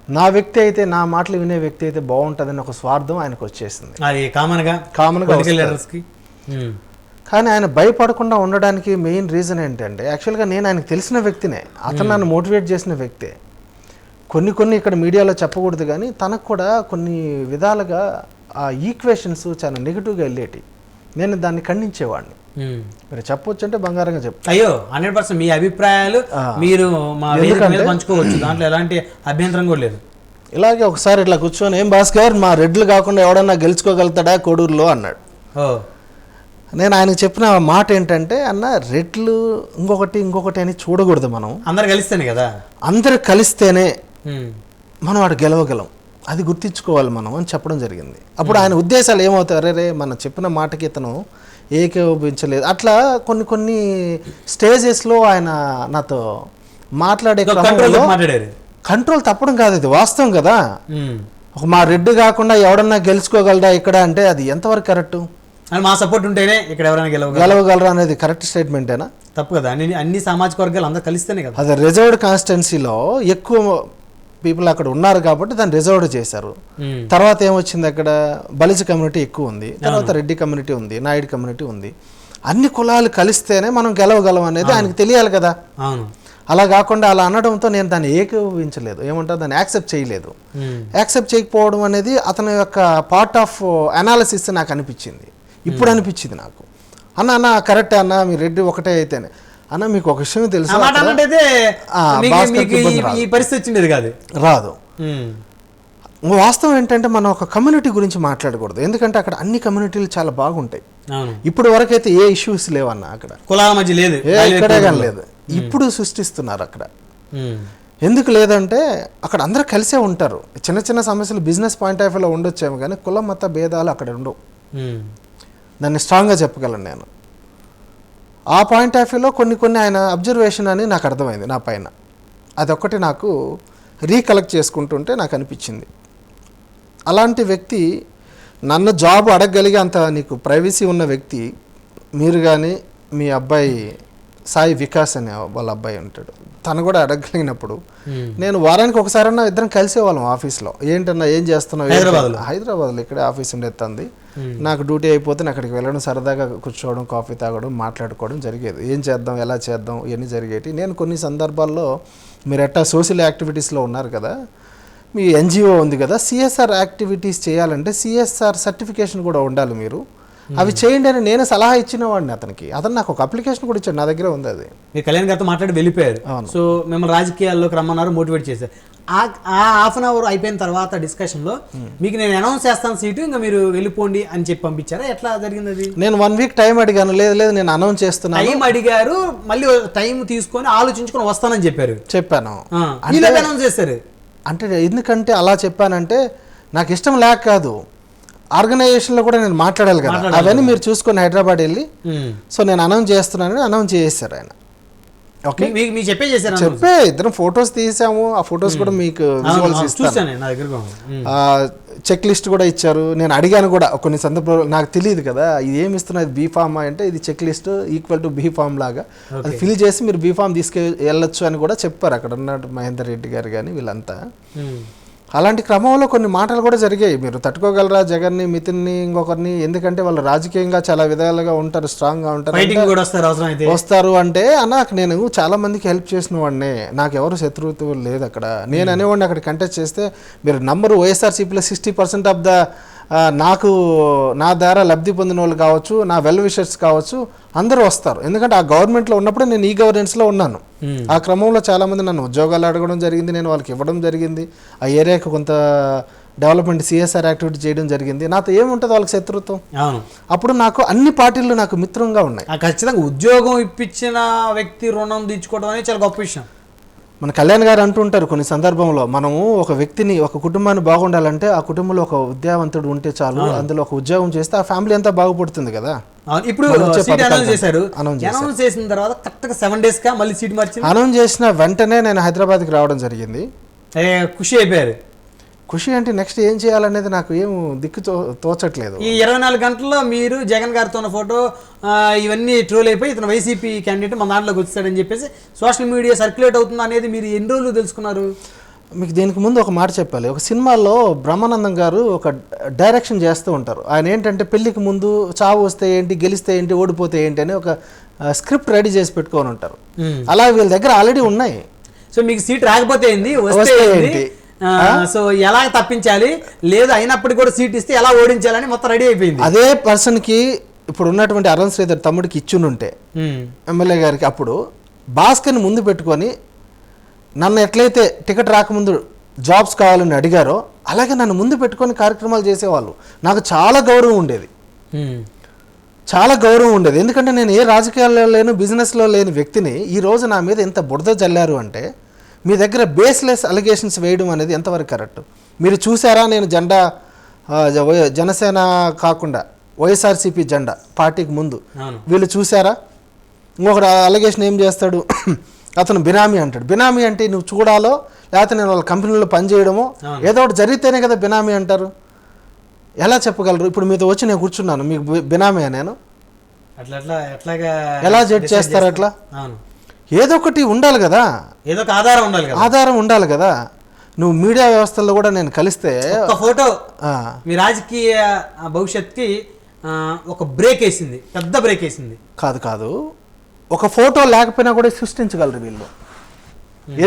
నా వ్యక్తి అయితే, నా మాటలు వినే వ్యక్తి అయితే బాగుంటుందని ఒక స్వార్థం ఆయనకు వచ్చేసింది. కామన్గా కానీ ఆయన భయపడకుండా ఉండడానికి మెయిన్ రీజన్ ఏంటంటే, యాక్చువల్గా నేను ఆయనకు తెలిసిన వ్యక్తినే, అతను నన్ను మోటివేట్ చేసిన వ్యక్తే. కొన్ని ఇక్కడ మీడియాలో చెప్పకూడదు కానీ తనకు కూడా కొన్ని విధాలుగా ఆ ఈక్వేషన్స్ చాలా నెగిటివ్గా వెళ్ళేటి, నేను దాన్ని ఖండించేవాడిని. మీరు చెప్పొచ్చు అంటే బంగారంగా చెప్తాను. అయ్యో 100% మీ అభిప్రాయాలు మీరు పంచుకోవచ్చు, దాంట్లో ఎలాంటి అభ్యంతరం కూడా లేదు. ఇలాగే ఒకసారి ఇట్లా కూర్చొని, ఏం భాస్కర్ మా రెడ్లు కాకుండా ఎవడన్నా గెలుచుకోగలుగుతాడా కోడూరులో అన్నాడు. నేను ఆయనకు చెప్పిన మాట ఏంటంటే, అన్న రెడ్లు ఇంకొకటి అని చూడకూడదు, మనం అందరు కలిస్తేనే కదా, అందరు కలిస్తేనే మనం వాడు గెలవగలం, అది గుర్తించుకోవాలి మనం అని చెప్పడం జరిగింది. అప్పుడు ఆయన ఉద్దేశాలు ఏమవుతాయి, రే మనం చెప్పిన మాటకి ఇతను ఏకీభవించలేదు, అట్లా కొన్ని స్టేజెస్లో ఆయన నాతో మాట్లాడే కంట్రోల్ తప్పడం కాదు, ఇది వాస్తవం కదా. మా రెడ్డి కాకుండా ఎవడన్నా గెలుచుకోగలరా ఇక్కడ అంటే అది ఎంతవరకు కరెక్ట్? మా సపోర్ట్ ఉంటేనే ఇక్కడ ఎవరైనా గెలవగలరా అనేది కరెక్ట్ స్టేట్మెంటేనా? తప్పు కదా, అన్ని సామాజిక వర్గాలు అందరూ కలిస్తేనే కదా. అది రిజర్వ్డ్ కాన్స్టిట్యున్సీలో ఎక్కువ పీపుల్ అక్కడ ఉన్నారు కాబట్టి దాన్ని రిజర్వ్డ్ చేశారు. తర్వాత ఏమొచ్చింది, అక్కడ బలిజ కమ్యూనిటీ ఎక్కువ ఉంది, తర్వాత రెడ్డి కమ్యూనిటీ ఉంది, నాయుడు కమ్యూనిటీ ఉంది. అన్ని కులాలు కలిస్తేనే మనం గెలవగలం అనేది ఆయనకు తెలియాలి కదా. అలా కాకుండా అలా అనడంతో నేను దాన్ని ఏకీభవించలేదు, ఏమంటారు దాన్ని యాక్సెప్ట్ చేయలేదు. యాక్సెప్ట్ చేయకపోవడం అనేది అతని యొక్క పార్ట్ ఆఫ్ అనాలిసిస్ నాకు అనిపించింది. ఇప్పుడు అనిపించింది నాకు, అన్న కరెక్టే అన్న, మీ రెడ్డి ఒకటే అయితేనే. అన్న మీకు ఒక విషయం తెలుసు, రాదు. వాస్తవం ఏంటంటే మనం ఒక కమ్యూనిటీ గురించి మాట్లాడకూడదు, ఎందుకంటే అక్కడ అన్ని కమ్యూనిటీలు చాలా బాగుంటాయి. ఇప్పుడు వరకైతే ఏ ఇష్యూస్ లేవన్నా, అక్కడ కులాల మధ్య లేదు, ఎక్కడే కానీ లేదు. ఇప్పుడు సృష్టిస్తున్నారు అక్కడ. ఎందుకు లేదంటే అక్కడ అందరూ కలిసే ఉంటారు. చిన్న చిన్న సమస్యలు బిజినెస్ పాయింట్ ఆఫ్ వ్యూలో ఉండొచ్చేమో కానీ కుల మత భేదాలు అక్కడ ఉండవు. దాన్ని స్ట్రాంగ్గా చెప్పగలను నేను. ఆ పాయింట్ ఆఫ్ వ్యూలో కొన్ని ఆయన అబ్జర్వేషన్ అని నాకు అర్థమైంది నా పైన. అదొక్కటి నాకు రీకలెక్ట్ చేసుకుంటుంటే నాకు అనిపించింది, అలాంటి వ్యక్తి నన్ను జాబ్ అడగగలిగే అంత నీకు ప్రైవసీ ఉన్న వ్యక్తి మీరు కానీ, మీ అబ్బాయి సాయి వికాస్ అనే వాళ్ళ అబ్బాయి ఉంటాడు, తను కూడా అడగగలిగినప్పుడు నేను వారానికి ఒకసారన్నా ఇద్దరం కలిసేవాళ్ళం ఆఫీస్లో. ఏంటన్నా ఏం చేస్తున్నావు? హైదరాబాద్లో ఇక్కడే ఆఫీస్ ఉండేది. నాకు డ్యూటీ అయిపోతే అక్కడికి వెళ్ళడం, సరదాగా కూర్చోవడం, కాఫీ తాగడం, మాట్లాడుకోవడం జరిగేది. ఏం చేద్దాం, ఎలా చేద్దాం, ఇవన్నీ జరిగేవి. నేను కొన్ని సందర్భాల్లో మీరు ఎట్టా సోషల్ యాక్టివిటీస్లో ఉన్నారు కదా, మీ ఎన్జిఓ ఉంది కదా, సిఎస్ఆర్ యాక్టివిటీస్ చేయాలంటే సిఎస్ఆర్ సర్టిఫికేషన్ కూడా ఉండాలి. మీరు అవి చేయండి అని నేను సలహా ఇచ్చిన వాడిని అతనికి. అతను నాకు ఒక అప్లికేషన్ కూడా ఇచ్చాడు, నా దగ్గర ఉంది అది. మీరు కళ్యాణ్ గారితో మాట్లాడి వెళ్ళిపోయారు. సో మిమ్మల్ని రాజకీయాల్లోకి రమ్మన్నారు, మోటివేట్ చేశారు. ఆ హాఫ్ అన్ అవర్ అయిపోయిన తర్వాత డిస్కషన్లో మీకు నేను అనౌన్స్ చేస్తాను సీటు, ఇంకా మీరు వెళ్ళిపోండి అని చెప్పి పంపించారా? ఎట్లా జరిగింది అది? నేను 1 వీక్ టైం అడిగాను. లేదు లేదు నేను అనౌన్స్ చేస్తున్నాను. టైం అడిగారు, మళ్ళీ టైం తీసుకొని ఆలోచించుకొని వస్తానని చెప్పారు. చెప్పాను. అనౌన్స్ చేశారు అంటే ఎందుకంటే అలా చెప్పానంటే నాకు ఇష్టం లేక కాదు, ఆర్గనైజేషన్లో కూడా నేను మాట్లాడాలి కదా, అవన్నీ మీరు చూసుకొని హైదరాబాద్ వెళ్ళి సో నేను అనౌన్స్ చేస్తున్నానని అనౌన్స్ చేశారు ఆయన. ఓకే మీకు చెప్పే ఇద్దరం ఫొటోస్ తీసాము, ఆ ఫొటోస్ కూడా మీకు విజువల్స్ ఇస్తాను. చెక్ లిస్ట్ కూడా ఇచ్చారు. నేను అడిగాను కూడా కొన్ని సందర్భాలు, నాకు తెలియదు కదా ఇది ఏమి ఇస్తున్నది బీ ఫామ్ అంటే ఇది check list equal to B pharm లాగా, అది ఫిల్ చేసి మీరు బీ ఫామ్ తీసుకెళ్ళొచ్చు అని కూడా చెప్పారు అక్కడ ఉన్న మహేందర్ రెడ్డి గారు కానీ వీళ్ళంతా. అలాంటి క్రమంలో కొన్ని మాటలు కూడా జరిగాయి. మీరు తట్టుకోగలరా జగన్ని, మితిన్ని, ఇంకొకరిని, ఎందుకంటే వాళ్ళు రాజకీయంగా చాలా విధాలుగా ఉంటారు, స్ట్రాంగ్గా ఉంటారు, వస్తారు అంటే నాకు నేను చాలా మందికి హెల్ప్ చేసిన వాడిని, నాకు ఎవరు శత్రుత్వం లేదు అక్కడ. నేను అనేవాడిని అక్కడ కంటెస్ట్ చేస్తే మీరు నంబరు వైఎస్ఆర్సీపీలో 60% ఆఫ్ ద నాకు నా ద్వారా లబ్ధి పొందిన వాళ్ళు కావచ్చు, నా వెల్ విషర్స్ కావచ్చు, అందరూ వస్తారు. ఎందుకంటే ఆ గవర్నమెంట్లో ఉన్నప్పుడు నేను ఈ గవర్నెన్స్లో ఉన్నాను. ఆ క్రమంలో చాలామంది నన్ను ఉద్యోగాలు అడగడం జరిగింది, నేను వాళ్ళకి ఇవ్వడం జరిగింది, ఆ ఏరియాకి కొంత డెవలప్మెంట్ సిఎస్ఆర్ యాక్టివిటీ చేయడం జరిగింది. నాతో ఏముంటుంది వాళ్ళకి శత్రుత్వం? అప్పుడు నాకు అన్ని పార్టీలు నాకు మిత్రంగా ఉన్నాయి. ఖచ్చితంగా ఉద్యోగం ఇప్పించిన వ్యక్తి రుణం తీర్చుకోవడం అనేది చాలా గొప్ప విషయం. మన కళ్యాణ్ గారు అంటుంటారు కొన్ని సందర్భంలో, మనము ఒక వ్యక్తిని, ఒక కుటుంబాన్ని బాగుండాలంటే ఆ కుటుంబంలో ఒక విద్యావంతుడు ఉంటే చాలు, అందులో ఒక ఉద్యోగం చేస్తే ఆ ఫ్యామిలీ అంతా బాగుపడుతుంది కదా. ఇప్పుడు అనౌన్స్ చేసిన తర్వాత కరెక్ట్గా 7 days కా మళ్ళీ సీట్ మార్చి అనౌన్స్ చేసిన వెంటనే నేను హైదరాబాద్కి రావడం జరిగింది. ఖుషి అయిపోయారు. ఖుషి అంటే నెక్స్ట్ ఏం చేయాలనేది నాకు ఏం దిక్కు తోచట్లేదు. ఈ 24 గంటల్లో మీరు జగన్ గారితో ఉన్న ఫోటో ఇవన్నీ ట్రోల్ అయిపోయి ఇతను వైసీపీ క్యాండిడేట్ మన దాంట్లోకి వచ్చాడని చెప్పేసి సోషల్ మీడియా సర్క్యులేట్ అవుతుంది అనేది మీరు ఎన్ని రోజులు తెలుసుకున్నారు? మీకు దీనికి ముందు ఒక మాట చెప్పాలి. ఒక సినిమాలో బ్రహ్మానందం గారు ఒక డైరెక్షన్ చేస్తూ ఉంటారు. ఆయన ఏంటంటే పెళ్లికి ముందు చావు వస్తే ఏంటి, గెలిస్తే ఏంటి, ఓడిపోతే ఏంటి అని ఒక స్క్రిప్ట్ రెడీ చేసి పెట్టుకొని ఉంటారు. అలా వీళ్ళ దగ్గర ఆల్రెడీ ఉన్నాయి. సో మీకు సీట్ రాకపోతే ఏంటి, వస్తే ఏంటి, సో ఎలా తప్పించాలి, లేదు అయినప్పటికీ కూడా సీట్ ఇస్తే ఎలా ఓడించాలని మొత్తం రెడీ అయిపోయింది. అదే పర్సన్కి ఇప్పుడు ఉన్నటువంటి అరుణ్ శ్రీధర్ తమ్ముడికి ఇచ్చునుంటే ఎమ్మెల్యే గారికి, అప్పుడు భాస్కర్ని ముందు పెట్టుకొని నన్ను ఎట్లయితే టికెట్ రాకముందు జాబ్స్ కావాలని అడిగారో అలాగే నన్ను ముందు పెట్టుకొని కార్యక్రమాలు చేసేవాళ్ళు. నాకు చాలా గౌరవం ఉండేది, చాలా గౌరవం ఉండేది. ఎందుకంటే నేను ఏ రాజకీయాల్లో లేను, బిజినెస్లో లేని వ్యక్తిని ఈరోజు నా మీద ఎంత బురద జల్లారు అంటే, మీ దగ్గర బేస్లెస్ అలిగేషన్స్ వేయడం అనేది ఎంతవరకు కరెక్ట్? మీరు చూసారా నేను జెండా జనసేన కాకుండా వైఎస్ఆర్సీపీ జెండా పార్టీకి ముందు వీళ్ళు చూసారా? ఇంకొకటి అలిగేషన్ ఏం చేస్తాడు, అతను బినామీ అంటాడు. బినామీ అంటే నువ్వు చూడాలో లేకపోతే నేను వాళ్ళ కంపెనీలో పనిచేయడమో ఏదో ఒకటి జరిగితేనే కదా బినామీ అంటారు. ఎలా చెప్పగలరు? ఇప్పుడు మీతో వచ్చి నేను కూర్చున్నాను, మీకు బినామీ నేను ఎలా జడ్జ్ చేస్తారు? అట్లా ఏదో ఒకటి ఉండాలి కదా, ఏదో ఒక ఆధారం ఉండాలి కదా, ఆధారం ఉండాలి కదా. నువ్వు మీడియా వ్యవస్థల్లో కూడా నేను కలిస్తే ఒక ఫోటో మీ రాజకీయ భవిష్యత్తుకి ఒక బ్రేక్ వేసింది, పెద్ద బ్రేక్ వేసింది. కాదు ఒక ఫోటో లేకపోయినా కూడా సృష్టించగలరు వీళ్ళు.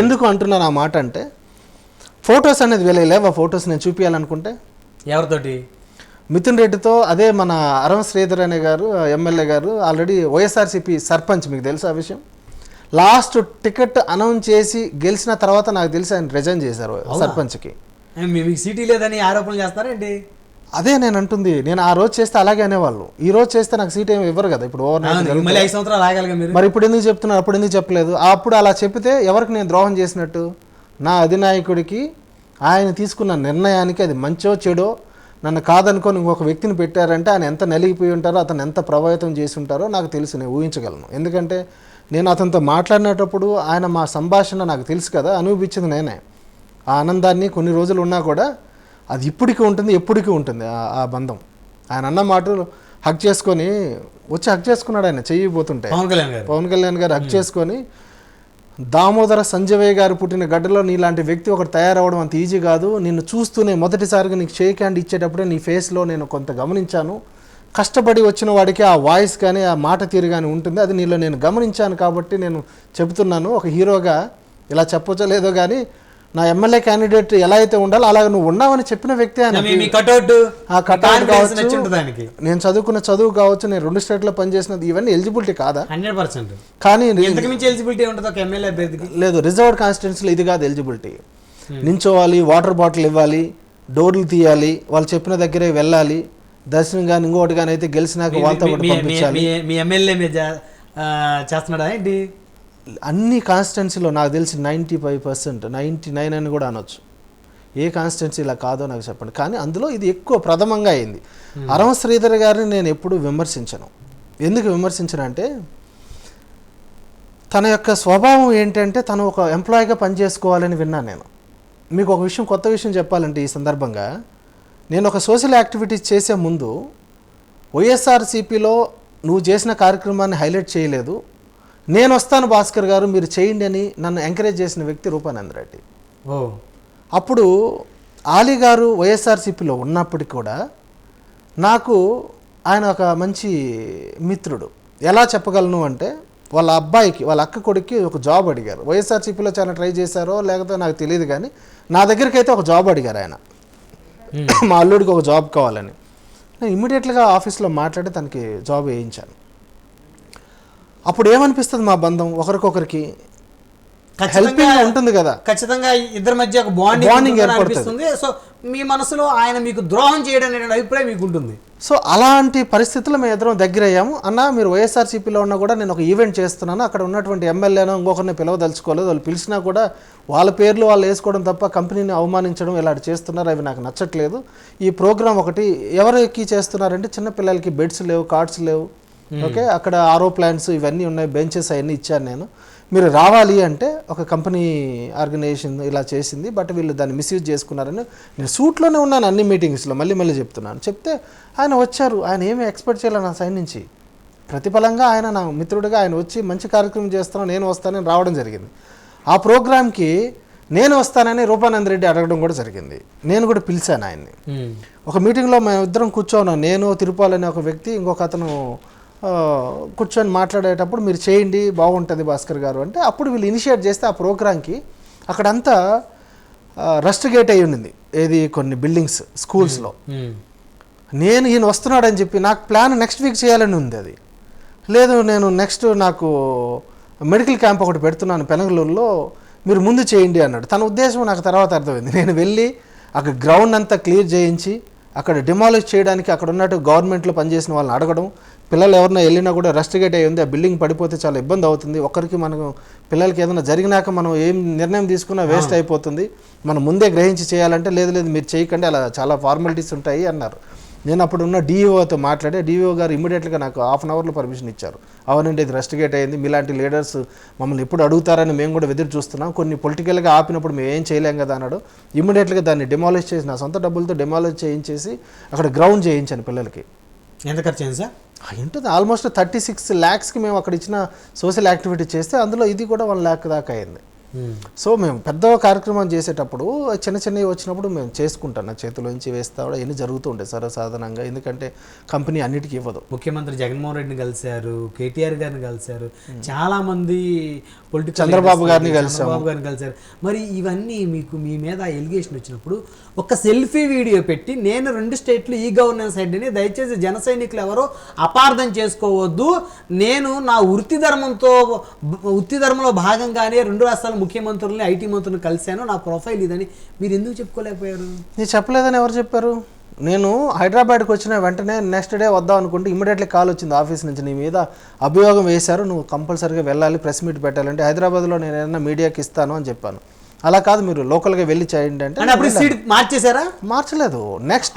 ఎందుకు అంటున్నాను ఆ మాట అంటే, ఫొటోస్ అనేది లేవా? ఫొటోస్ నేను చూపించాలనుకుంటే ఎవరితోటి? మిథున్ రెడ్డితో. అదే మన అరుణ్ శ్రీధర్ అనే గారు ఎమ్మెల్యే గారు ఆల్రెడీ వైఎస్ఆర్సీపీ సర్పంచ్, మీకు తెలుసా ఆ విషయం? లాస్ట్ టికెట్ అనౌన్స్ చేసి గెలిచిన తర్వాత నాకు తెలిసి ఆయన రిజైన్ చేశారు సర్పంచ్కి. మీకు సీటీ లేదని ఆరోపణలు చేస్తారేంటి? అదే నేను అంటుంది. నేను ఆ రోజు చేస్తే అలాగే అనేవాళ్ళు, ఈ రోజు చేస్తే నాకు సీట్ ఏమి ఇవ్వరు కదా. ఇప్పుడు మరి ఇప్పుడు ఎందుకు చెప్తున్నారు, అప్పుడు ఎందుకు చెప్పలేదు? అప్పుడు అలా చెప్తే ఎవరికి నేను ద్రోహం చేసినట్టు? నా అధినాయకుడికి ఆయన తీసుకున్న నిర్ణయానికి అది మంచో చెడో నన్ను కాదనుకొని ఇంకొక వ్యక్తిని పెట్టారంటే ఆయన ఎంత నలిగిపోయి ఉంటారో, అతను ఎంత ప్రభావితం చేసి ఉంటారో నాకు తెలుసు, నేను ఊహించగలను. ఎందుకంటే నేను అతనితో మాట్లాడినప్పుడు ఆయన మా సంభాషణ నాకు తెలుసు కదా, అనుభవించింది నేనే. ఆ ఆనందాన్ని కొన్ని రోజులు ఉన్నా కూడా అది ఇప్పటికీ ఉంటుంది, ఎప్పటికీ ఉంటుంది ఆ బంధం. ఆయన అన్న మాటలు హక్ చేసుకొని వచ్చి హక్ చేసుకున్నాడు. ఆయన చెయ్యిపోతుంటే పవన్ కళ్యాణ్ గారు హక్ చేసుకొని, దామోదర సంజయ్ గారు పుట్టిన గడ్డలో నీలాంటి వ్యక్తి ఒకటి తయారవడం అంత ఈజీ కాదు. నిన్ను చూస్తూనే మొదటిసారిగా నీకు షేక్ హ్యాండ్ ఇచ్చేటప్పుడే నీ ఫేస్లో నేను కొంత గమనించాను. కష్టపడి వచ్చిన వాడికి ఆ వాయిస్ కానీ ఆ మాట తీరు కానీ ఉంటుంది, అది నీలో నేను గమనించాను కాబట్టి నేను చెబుతున్నాను. ఒక హీరోగా ఇలా చెప్పొచ్చో లేదో కానీ నా ఎమ్మెల్యే క్యాండిడేట్ ఎలా అయితే ఉండాలో అలాగే నువ్వు ఉన్నావని చెప్పిన వ్యక్తి ఆయన. ఆ కట్అవుట్ కావచ్చు, నేను చదువుకున్న చదువు కావచ్చు, నేను 2 స్టేట్లో పనిచేసినది, ఇవన్నీ ఎలిజిబిలిటీ కాదా? 100%. కానీ ఎలిజిబిలిటీ ఉంటుంది ఒక ఎమ్మెల్యే అభ్యర్థికి. లేదు, రిజర్వ్డ్ కాన్స్టిట్యున్సీలో ఇది కాదు ఎలిజిబిలిటీ. నించోవాలి, వాటర్ బాటిల్ ఇవ్వాలి, డోర్లు తీయాలి, వాళ్ళు చెప్పిన దగ్గరే వెళ్ళాలి, దర్శనం కానీ ఇంకోటి కానీ అయితే గెలిచినాక వాళ్ళతో పంపించాలి. మీ ఎమ్మెల్యే చేస్తున్నాడా ఏంటి? అన్ని కాన్స్టిట్యున్సీలో నాకు తెలిసి 95%, 99 అని కూడా అనొచ్చు. ఏ కాన్స్టిట్యున్సీ ఇలా కాదో నాకు చెప్పండి. కానీ అందులో ఇది ఎక్కువ ప్రథమంగా అయింది. అరం శ్రీధర్ గారిని నేను ఎప్పుడూ విమర్శించను. ఎందుకు విమర్శించనంటే తన యొక్క స్వభావం ఏంటంటే తను ఒక ఎంప్లాయీగా పనిచేసుకోవాలని విన్నాను నేను. మీకు ఒక విషయం, కొత్త విషయం చెప్పాలంటే ఈ సందర్భంగా, నేను ఒక సోషల్ యాక్టివిటీస్ చేసే ముందు వైఎస్ఆర్సీపీలో నువ్వు చేసిన కార్యక్రమాన్ని హైలైట్ చేయలేదు, నేను వస్తాను భాస్కర్ గారు మీరు చేయండి అని నన్ను ఎంకరేజ్ చేసిన వ్యక్తి రూపానంద రెడ్డి. అప్పుడు ఆలీ గారు వైఎస్ఆర్సీపీలో ఉన్నప్పటికీ కూడా నాకు ఆయన ఒక మంచి మిత్రుడు. ఎలా చెప్పగలను అంటే వాళ్ళ అబ్బాయికి, వాళ్ళ అక్క కొడుక్కి ఒక జాబ్ అడిగారు. వైఎస్ఆర్సీపీలో చాలా ట్రై చేశారో లేకపోతే నాకు తెలియదు, కానీ నా దగ్గరికి అయితే ఒక జాబ్ అడిగారు ఆయన. మా అల్లుడికి ఒక జాబ్ కావాలని. నేను ఇమ్మీడియట్గా ఆఫీస్లో మాట్లాడి తనకి జాబ్ వేయించాను. అప్పుడు ఏమనిపిస్తుంది, మా బంధం ఒకరికొకరికి హెల్పింగ్ ఉంటుంది కదా, ఖచ్చితంగా ఇద్దరి మధ్య ఒక బాండింగ్ ఏర్పడుతుంది. సో మీ మనసులో ఆయన మీకు ద్రోహం చేయడం అనే అభిప్రాయం మీకు ఉంటుంది. సో అలాంటి పరిస్థితుల్లో మేము ఇద్దరం దగ్గర అయ్యాము. అన్న మీరు వైఎస్ఆర్సీపీలో ఉన్నా కూడా నేను ఒక ఈవెంట్ చేస్తున్నాను, అక్కడ ఉన్నటువంటి ఎమ్మెల్యేనో ఇంకొకరిని పిలవదలుచుకోలేదు, వాళ్ళు పిలిచినా కూడా వాళ్ళ పేర్లు వాళ్ళు వేసుకోవడం తప్ప కంపెనీని అవమానించడం ఇలాంటి చేస్తున్నారు, అవి నాకు నచ్చట్లేదు. ఈ ప్రోగ్రామ్ ఒకటి ఎవరికి చేస్తున్నారంటే చిన్నపిల్లలకి బెడ్స్ లేవు, కార్డ్స్ లేవు, ఓకే, అక్కడ ఆరో ప్లాంట్స్ ఇవన్నీ ఉన్నాయి, బెంచెస్ అవన్నీ ఇచ్చాను నేను, మీరు రావాలి అంటే ఒక కంపెనీ ఆర్గనైజేషన్ ఇలా చేసింది, బట్ వీళ్ళు దాన్ని మిస్యూజ్ చేసుకున్నారని. నేను సూట్లోనే ఉన్నాను అన్ని మీటింగ్స్లో, మళ్ళీ చెప్తున్నాను. చెప్తే ఆయన వచ్చారు, ఆయన ఏమీ ఎక్స్పెక్ట్ చేయాలి నా సైడ్ నుంచి. ప్రతిఫలంగా ఆయన నా మిత్రుడిగా ఆయన వచ్చి మంచి కార్యక్రమం చేస్తాను, నేను వస్తానని రావడం జరిగింది. ఆ ప్రోగ్రామ్కి నేను వస్తానని రూపానంద రెడ్డి అడగడం కూడా జరిగింది. నేను కూడా పిలిచాను ఆయన్ని. ఒక మీటింగ్లో మేము ఇద్దరం కూర్చోన్నాం, నేను తిరుపాల్ అనే ఒక వ్యక్తి, ఇంకొక అతను కూర్చొని మాట్లాడేటప్పుడు మీరు చేయండి బాగుంటుంది భాస్కర్ గారు అంటే, అప్పుడు వీళ్ళు ఇనిషియేట్ చేస్తే ఆ ప్రోగ్రామ్కి అక్కడంతా రస్టిగేట్ అయ్యి ఉన్నింది, ఏది కొన్ని బిల్డింగ్స్ స్కూల్స్లో. నేను ఈయన వస్తున్నాడని చెప్పి నాకు ప్లాన్ నెక్స్ట్ వీక్ చేయాలని ఉంది. అది లేదు, నేను నెక్స్ట్ నాకు మెడికల్ క్యాంప్ ఒకటి పెడుతున్నాను పెనంగళూరులో, మీరు ముందు చేయండి అన్నాడు. తన ఉద్దేశం నాకు తర్వాత అర్థమైంది. నేను వెళ్ళి అక్కడ గ్రౌండ్ అంతా క్లియర్ చేయించి అక్కడ డిమాలిష్ చేయడానికి అక్కడ ఉన్నట్టు గవర్నమెంట్లో పనిచేసిన వాళ్ళని అడగడం, పిల్లలు ఎవరైనా వెళ్ళినా కూడా రస్టిగేట్ అయ్యి ఉంది, ఆ బిల్డింగ్ పడిపోతే చాలా ఇబ్బంది అవుతుంది, ఒక్కరికి మనం పిల్లలకి ఏదైనా జరిగినాక మనం ఏం నిర్ణయం తీసుకున్నా వేస్ట్ అయిపోతుంది, మనం ముందే గ్రహించి చేయాలంటే లేదు మీరు చేయకండి, అలా చాలా ఫార్మాలిటీస్ ఉంటాయి అన్నారు. నేను అప్పుడు ఉన్న డిఈఓతో మాట్లాడే, డిఈఓ గారు ఇమీడియట్గా నాకు 1/2 అవర్లో పర్మిషన్ ఇచ్చారు. అవునండి ఇది రస్టిగేట్ అయింది, మీలాంటి లీడర్స్ మమ్మల్ని ఎప్పుడు అడుగుతారని మేము కూడా ఎదురు చూస్తున్నాం, కొన్ని పొలిటికల్గా ఆపినప్పుడు మేము ఏం చేయలేం కదా అన్నాడు. ఇమీడియట్గా దాన్ని డిమాలిష్ చేసి నా సొంత డబ్బులతో డిమాలిష్ చేయించేసి అక్కడ గ్రౌండ్ చేయించాను పిల్లలకి. ఎంత ఖర్చు అయింది సార్? ఉంటుంది ఆల్మోస్ట్ 36 lakhsకి మేము అక్కడ ఇచ్చిన సోషల్ యాక్టివిటీ చేస్తే అందులో ఇది కూడా 1 lakh దాకా అయింది. సో మేము పెద్ద కార్యక్రమం చేసేటప్పుడు చిన్నవి వచ్చినప్పుడు మేము చేసుకుంటాం, నా చేతిలోంచి వేస్తా కూడా ఎన్ని జరుగుతూ ఉంటాయి సర్వసాధారణంగా, ఎందుకంటే కంపెనీ అన్నిటికీ ఇవ్వదు. ముఖ్యమంత్రి జగన్మోహన్ రెడ్డిని కలిశారు, కేటీఆర్ గారిని కలిశారు, చాలా మంది పొలిటికల్ చంద్రబాబు గారిని కలిశారు. మరి ఇవన్నీ మీకు మీ మీద ఎలిగేషన్ వచ్చినప్పుడు ఒక సెల్ఫీ వీడియో పెట్టి నేను 2 స్టేట్లు ఈ గవర్నెన్స్ హెడ్ అని, దయచేసి జన సైనికులు ఎవరో అపార్థం చేసుకోవద్దు, నేను నా వృత్తి ధర్మంలో భాగంగానే 2 రాష్ట్రాల ముఖ్యమంత్రులని ఐటీ మంత్రులను కలిశాను, నా ప్రొఫైల్ ఇదని మీరు ఎందుకు చెప్పుకోలేకపోయారు? నేను చెప్పలేదని ఎవరు చెప్పారు? నేను హైదరాబాద్కి వచ్చిన వెంటనే నెక్స్ట్ డే వద్దాం అనుకుంటే ఇమీడియట్లీ కాల్ వచ్చింది ఆఫీస్ నుంచి, నీ మీద అభియోగం వేశారు, నువ్వు కంపల్సరీగా వెళ్ళాలి, ప్రెస్ మీట్ పెట్టాలంటే హైదరాబాద్లో నేను ఏదైనా మీడియాకి ఇస్తాను అని చెప్పాను. అలా కాదు మీరు లోకల్గా వెళ్ళి చేయండి అంటే మార్చేశారా? మార్చలేదు. నెక్స్ట్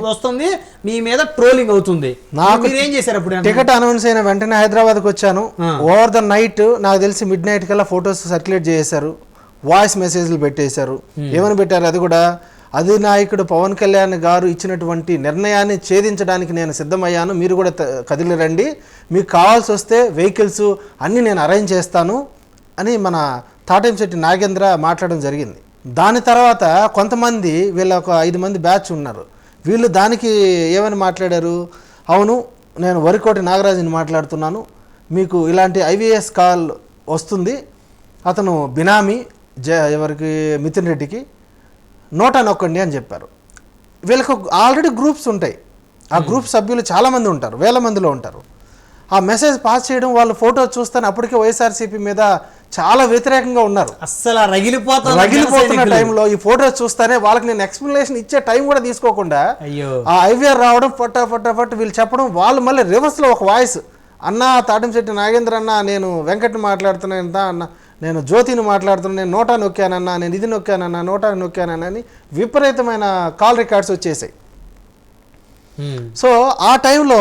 వస్తుంది మీ మీద ట్రోలింగ్ అవుతుంది, నాకు ఏం చేశారు? అప్పుడు టికెట్ అనౌన్స్ అయిన వెంటనే హైదరాబాద్కి వచ్చాను. ఓవర్ ద నైట్ నాకు తెలిసి midnight కల్లా ఫొటోస్ సర్క్యులేట్ చేశారు, వాయిస్ మెసేజ్లు పెట్టేశారు. ఏమని పెట్టారు? అది కూడా అధినాయకుడు పవన్ కళ్యాణ్ గారు ఇచ్చినటువంటి నిర్ణయాన్ని ఛేదించడానికి నేను సిద్ధమయ్యాను, మీరు కూడా కదిలి రండి, మీకు కావాల్సి వస్తే వెహికల్స్ అన్నీ నేను అరేంజ్ చేస్తాను అని మన తాటంశెట్టి నాగేంద్ర మాట్లాడడం జరిగింది. దాని తర్వాత కొంతమంది వీళ్ళ ఒక 5 మంది బ్యాచ్ ఉన్నారు, వీళ్ళు దానికి ఏమని మాట్లాడారు? అవును నేను వరికోటి నాగరాజుని మాట్లాడుతున్నాను, మీకు ఇలాంటి IVS కాల్ వస్తుంది, అతను బినామీ, ఎవరికి మిథున్ రెడ్డికి నోటా నొక్కండి అని చెప్పారు. వీళ్ళకి ఆల్రెడీ గ్రూప్స్ ఉంటాయి, ఆ గ్రూప్ సభ్యులు చాలామంది ఉంటారు, వేల మందిలో ఉంటారు. ఆ మెసేజ్ పాస్ చేయడం, వాళ్ళు ఫోటో చూస్తాను అప్పటికే వైఎస్ఆర్సీపీ మీద చాలా వ్యతిరేకంగా ఉన్నారు. అస్సలు రగిలిపోతున్న టైంలో ఈ ఫోటో చూస్తానే వాళ్ళకి నేను ఎక్స్ప్లెనేషన్ ఇచ్చే టైం కూడా తీసుకోకుండా ఆ ఐవీఆర్ రావడం ఫటాఫట్ వీళ్ళు చెప్పడం, వాళ్ళు మళ్ళీ రివర్స్లో ఒక వాయిస్, అన్న తాటంశెట్టి నాగేంద్ర అన్న, నేను వెంకట్ని మాట్లాడుతున్నాను అన్న, నేను జ్యోతిని మాట్లాడుతున్నాను, నేను నోటా నొక్కానన్నా, నేను ఇది నొక్కానన్నా, నోటా నొక్కానన్నా అని విపరీతమైన కాల్ రికార్డ్స్ వచ్చేసాయి. సో ఆ టైంలో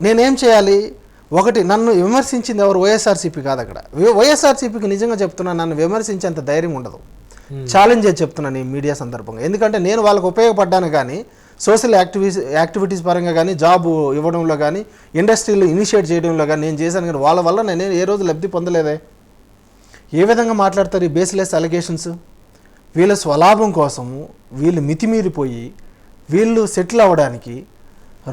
నేనేం చేయాలి? ఒకటి, నన్ను విమర్శించింది ఎవరు? వైఎస్ఆర్సీపీ కాదు. అక్కడ వైఎస్ఆర్సీపీకి నిజంగా చెప్తున్నాను, నన్ను విమర్శించేంత ధైర్యం ఉండదు. ఛాలెంజ్ చేసి చెప్తున్నాను ఈ మీడియా సందర్భంగా. ఎందుకంటే నేను వాళ్ళకు ఉపయోగపడ్డాను, కానీ సోషల్ యాక్టివిటీస్ పరంగా కానీ, జాబ్ ఇవ్వడంలో కానీ, ఇండస్ట్రీలు ఇనిషియేట్ చేయడంలో కానీ నేను చేశాను. కానీ వాళ్ళ వల్ల నేను ఏ రోజు లబ్ధి పొందలేదే. ఏ విధంగా మాట్లాడతారు ఈ బేస్లెస్ అలిగేషన్స్? వీళ్ళ స్వలాభం కోసము వీళ్ళు మితిమీరిపోయి వీళ్ళు సెటిల్ అవ్వడానికి,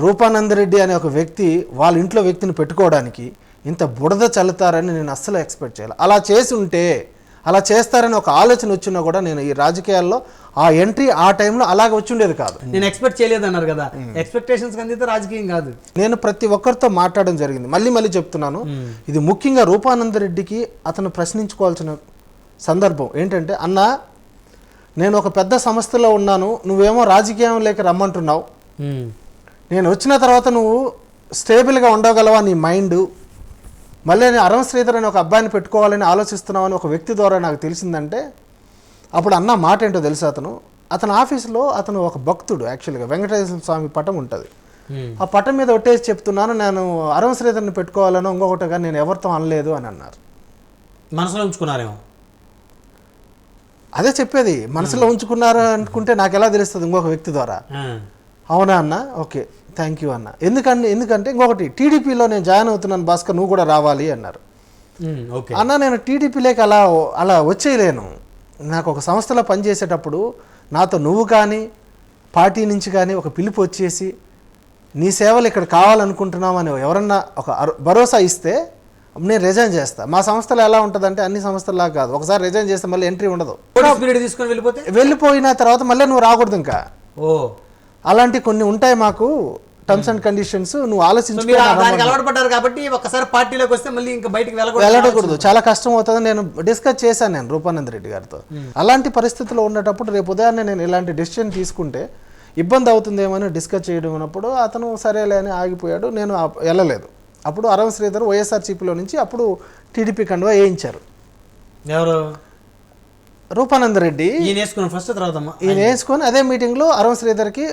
రూపానందరెడ్డి అనే ఒక వ్యక్తి వాళ్ళ ఇంట్లో వ్యక్తిని పెట్టుకోవడానికి ఇంత బుడద చల్లుతారని నేను అస్సలు ఎక్స్పెక్ట్ చేయాలి. అలా చేసి ఉంటే, అలా చేస్తారని ఒక ఆలోచన వచ్చినా కూడా నేను ఈ రాజకీయాల్లో ఆ ఎంట్రీ ఆ టైంలో అలాగే వచ్చి ఉండేది కాదు. నేను ఎక్స్పెక్ట్ చేయలేదు అన్నారు కదా, ఎక్స్పెక్టేషన్స్ కంటే రాజకీయం కాదు. నేను ప్రతి ఒక్కరితో మాట్లాడడం జరిగింది. మళ్ళీ చెప్తున్నాను, ఇది ముఖ్యంగా రూపానందరెడ్డికి అతను ప్రశ్నించుకోవాల్సిన సందర్భం ఏంటంటే, అన్న నేను ఒక పెద్ద సంస్థలో ఉన్నాను, నువ్వేమో రాజకీయం లేక రమ్మంటున్నావు, నేను వచ్చిన తర్వాత నువ్వు స్టేబుల్గా ఉండగలవా? నీ మైండ్ మళ్ళీ నేను అరం శ్రీధర్ అని ఒక అబ్బాయిని పెట్టుకోవాలని ఆలోచిస్తున్నావు అని ఒక వ్యక్తి ద్వారా నాకు తెలిసిందంటే, అప్పుడు అన్న మాట ఏంటో తెలుసు. అతను ఆఫీసులో అతను ఒక భక్తుడు. యాక్చువల్గా వెంకటేశ్వర స్వామి పటం ఉంటుంది, ఆ పటం మీద ఒట్టేసి చెప్తున్నాను, నేను అరం శ్రీధర్ని పెట్టుకోవాలనో ఇంకొకటిగా నేను ఎవరితో అనలేదు అని అన్నారు. మనసులో ఉంచుకున్నారేమో, అదే చెప్పేది. మనసులో ఉంచుకున్నారు అనుకుంటే నాకు ఎలా తెలుస్తుంది ఇంకొక వ్యక్తి ద్వారా? అవునా అన్న, ఓకే థ్యాంక్ యూ అన్న. ఎందుకంటే ఇంకొకటి, టీడీపీలో నేను జాయిన్ అవుతున్నాను భాస్కర్, నువ్వు కూడా రావాలి అన్నారు. అన్న నేను టీడీపీలోకి అలా వచ్చేయలేను. నాకు ఒక సంస్థలో పనిచేసేటప్పుడు నాతో నువ్వు కానీ పార్టీ నుంచి కానీ ఒక పిలుపు వచ్చేసి నీ సేవలు ఇక్కడ కావాలనుకుంటున్నావు అని ఎవరన్నా ఒక భరోసా ఇస్తే నేను రిజైన్ చేస్తా. మా సంస్థలో ఎలా ఉంటుందంటే అన్ని సంస్థల్లా కాదు, ఒకసారి రిజైన్ చేస్తే మళ్ళీ ఎంట్రీ ఉండదు. వెళ్ళిపోయిన తర్వాత మళ్ళీ నువ్వు రాకూడదు ఇంకా. అలాంటి కొన్ని ఉంటాయి మాకు టర్మ్స్ అండ్ కండిషన్స్. నువ్వు ఆలోచించుకోవాలి కాబట్టి ఒకసారి పార్టీలోకి వస్తే మళ్ళీ ఇంకా బయటికి వెళ్ళకూడదు, చాలా కష్టం అవుతుంది. నేను డిస్కస్ చేశాను నేను రూపానందరెడ్డి గారితో. అలాంటి పరిస్థితిలో ఉన్నప్పుడు రేపు ఉదయాన్నే నేను ఇలాంటి డెసిషన్ తీసుకుంటే ఇబ్బంది అవుతుందేమని డిస్కస్ చేయడం ఉన్నప్పుడు అతను సరేలే అని ఆగిపోయాడు. నేను వెళ్ళలేదు. అప్పుడు అరం శ్రీధర్ వైఎస్ఆర్సీపీలో నుంచి అప్పుడు టీడీపీ కండువా వేయించారు. ఎవరు? రూపానందరెడ్డి. ఈయన వేసుకొని అదే మీటింగ్లో అరం శ్రీధర్కి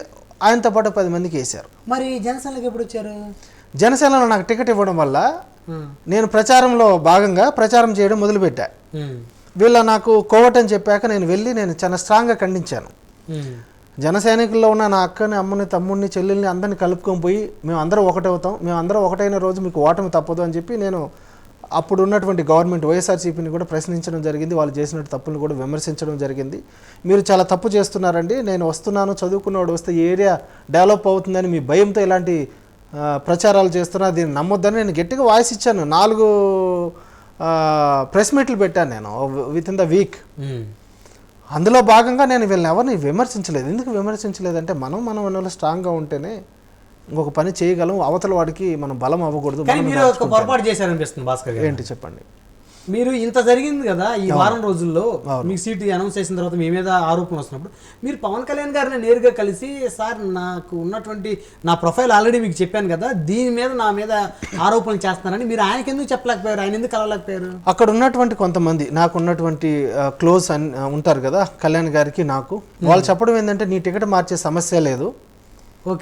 ఆయనతో పాటు 10 మందికి వేశారు. మరి జనసేనకి ఎప్పుడు వచ్చారు? జనసేనలో నాకు టికెట్ ఇవ్వడం వల్ల నేను ప్రచారంలో భాగంగా ప్రచారం చేయడం మొదలుపెట్టా. వీళ్ళ నాకు కోవట్ అని చెప్పాక నేను వెళ్ళి నేను చాలా స్ట్రాంగ్గా ఖండించాను. జన సైనికుల్లో ఉన్న నా అక్కని, అమ్మని, తమ్ముడిని, చెల్లెల్ని అందరినీ కలుపుకొని పోయి మేము అందరం ఒకటవుతాం, మేము అందరం ఒకటైన రోజు మీకు ఓటమి తప్పదు అని చెప్పి నేను అప్పుడు ఉన్నటువంటి గవర్నమెంట్ వైఎస్ఆర్సీపీని కూడా ప్రశ్నించడం జరిగింది. వాళ్ళు చేసినట్టు తప్పులను కూడా విమర్శించడం జరిగింది. మీరు చాలా తప్పు చేస్తున్నారండి, నేను వస్తున్నాను, చదువుకున్నవాడు వస్తే ఈ ఏరియా డెవలప్ అవుతుందని మీ భయంతో ఇలాంటి ప్రచారాలు చేస్తున్నా, దీన్ని నమ్మొద్దని నేను గట్టిగా వాయిస్ ఇచ్చాను. 4 ప్రెస్ మీట్లు పెట్టాను నేను విత్ ఇన్ ద వీక్. అందులో భాగంగా నేను వీళ్ళని ఎవరిని విమర్శించలేదు. ఎందుకు విమర్శించలేదంటే మనం స్ట్రాంగ్గా ఉంటేనే ఇంకొక పని చేయగలం, అవతల వాడికి మనం బలం అవ్వకూడదు. మీరు ఒక పొరపాటు చేశారనిపిస్తుంది భాస్కర్ గారు. ఏంటి చెప్పండి? మీరు ఇంత జరిగింది కదా ఈ వారం రోజుల్లో, మీకు సీటు అనౌన్స్ చేసిన తర్వాత మీ మీద ఆరోపణ వస్తున్నప్పుడు మీరు పవన్ కళ్యాణ్ గారిని నేరుగా కలిసి, సార్ నాకు ఉన్నటువంటి నా ప్రొఫైల్ ఆల్రెడీ మీకు చెప్పాను కదా, దీని మీద నా మీద ఆరోపణలు చేస్తున్నారని మీరు ఆయనకి ఎందుకు చెప్పలేకపోయారు? ఆయన ఎందుకు కలవలేకపోయారు? అక్కడ ఉన్నటువంటి కొంతమంది నాకు ఉన్నటువంటి క్లోజ్ ఉంటారు కదా కళ్యాణ్ గారికి నాకు, వాళ్ళు చెప్పడం ఏంటంటే నీ టికెట్ మార్చే సమస్య లేదు,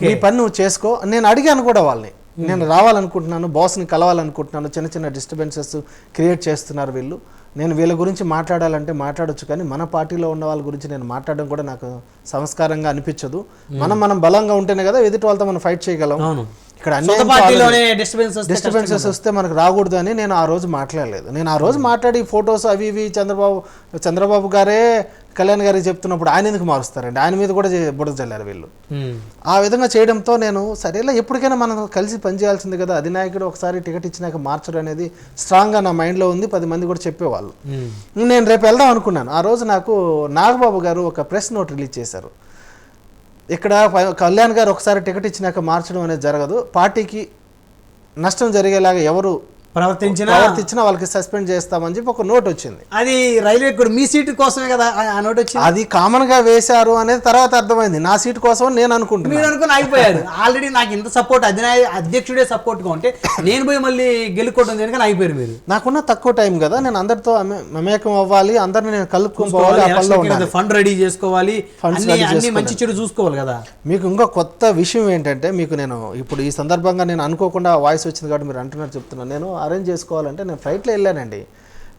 నీ పని నువ్వు చేసుకో. నేను అడిగాను కూడా వాళ్ళని, నేను రావాలనుకుంటున్నాను, బాస్ని కలవాలనుకుంటున్నాను, చిన్న డిస్టర్బెన్సెస్ క్రియేట్ చేస్తున్నారు వీళ్ళు, నేను వీళ్ళ గురించి మాట్లాడాలంటే మాట్లాడొచ్చు, కానీ మన పార్టీలో ఉన్న వాళ్ళ గురించి నేను మాట్లాడడం కూడా నాకు సంస్కారంగా అనిపించదు. మనం బలంగా ఉంటేనే కదా ఎదుటి వాళ్ళతో మనం ఫైట్ చేయగలం. ఇక్కడ అన్ని డిస్టర్బెన్సెస్ వస్తే మనకు రాకూడదు అని నేను ఆ రోజు మాట్లాడలేదు. నేను ఆ రోజు మాట్లాడి ఫొటోస్ అవి ఇవి చంద్రబాబు గారే కళ్యాణ్ గారికి చెప్తున్నప్పుడు ఆయన ఎందుకు మారుస్తారండి, ఆయన మీద కూడా బుడద చల్లారు వీళ్ళు. ఆ విధంగా చేయడంతో నేను సరేలా ఎప్పటికైనా మనం కలిసి పనిచేయాల్సింది కదా, అధినాయకుడు ఒకసారి టికెట్ ఇచ్చినాక మార్చడం అనేది స్ట్రాంగ్గా నా మైండ్లో ఉంది. 10 మంది కూడా చెప్పేవాళ్ళు. నేను రేపు వెళ్దాం అనుకున్నాను. ఆ రోజు నాకు నాగబాబు గారు ఒక ప్రెస్ నోట్ రిలీజ్ చేశారు. ఇక్కడ కళ్యాణ్ గారు ఒకసారి టికెట్ ఇచ్చినాక మార్చడం అనేది జరగదు, పార్టీకి నష్టం జరిగేలాగా ఎవరు ప్రవర్తించినా వాళ్ళకి సస్పెండ్ చేస్తామని చెప్పి ఒక నోట్ వచ్చింది. అది రైల్వే కూడా మీ సీటు కోసమే కదా ఆ నోట్ వచ్చింది. అది కామన్ గా వేశారు అనేది తర్వాత అర్థమైంది. నా సీటు కోసం నేను అనుకుంటున్నాను. మీరు అనుకుని ఆగిపోయారు. ఆల్రెడీ నాకు ఇంత సపోర్ట్ అధ్యక్షుడే సపోర్ట్ గా ఉంటే నేను పోయి మళ్ళీ గెలుకోవడం దేనికని ఆగిపోయారు మీరు. నాకున్న తక్కువ టైం కదా, నేను అందరితో మమేకం అవ్వాలి, అందరిని నేను కలుపుకోవాలి, ఫండ్ రెడీ చేసుకోవాలి, అన్ని మంచి చెడు చూసుకోవాలి కదా. మీకు ఇంకో కొత్త విషయం ఏంటంటే, మీకు నేను ఇప్పుడు ఈ సందర్భంగా నేను అనుకోకుండా వాయిస్ వచ్చింది కాబట్టి మీరు అంటున్నారు చెప్తున్నాను. నేను అరేంజ్ చేసుకోవాలంటే నేను ఫ్లైట్లో వెళ్ళానండి.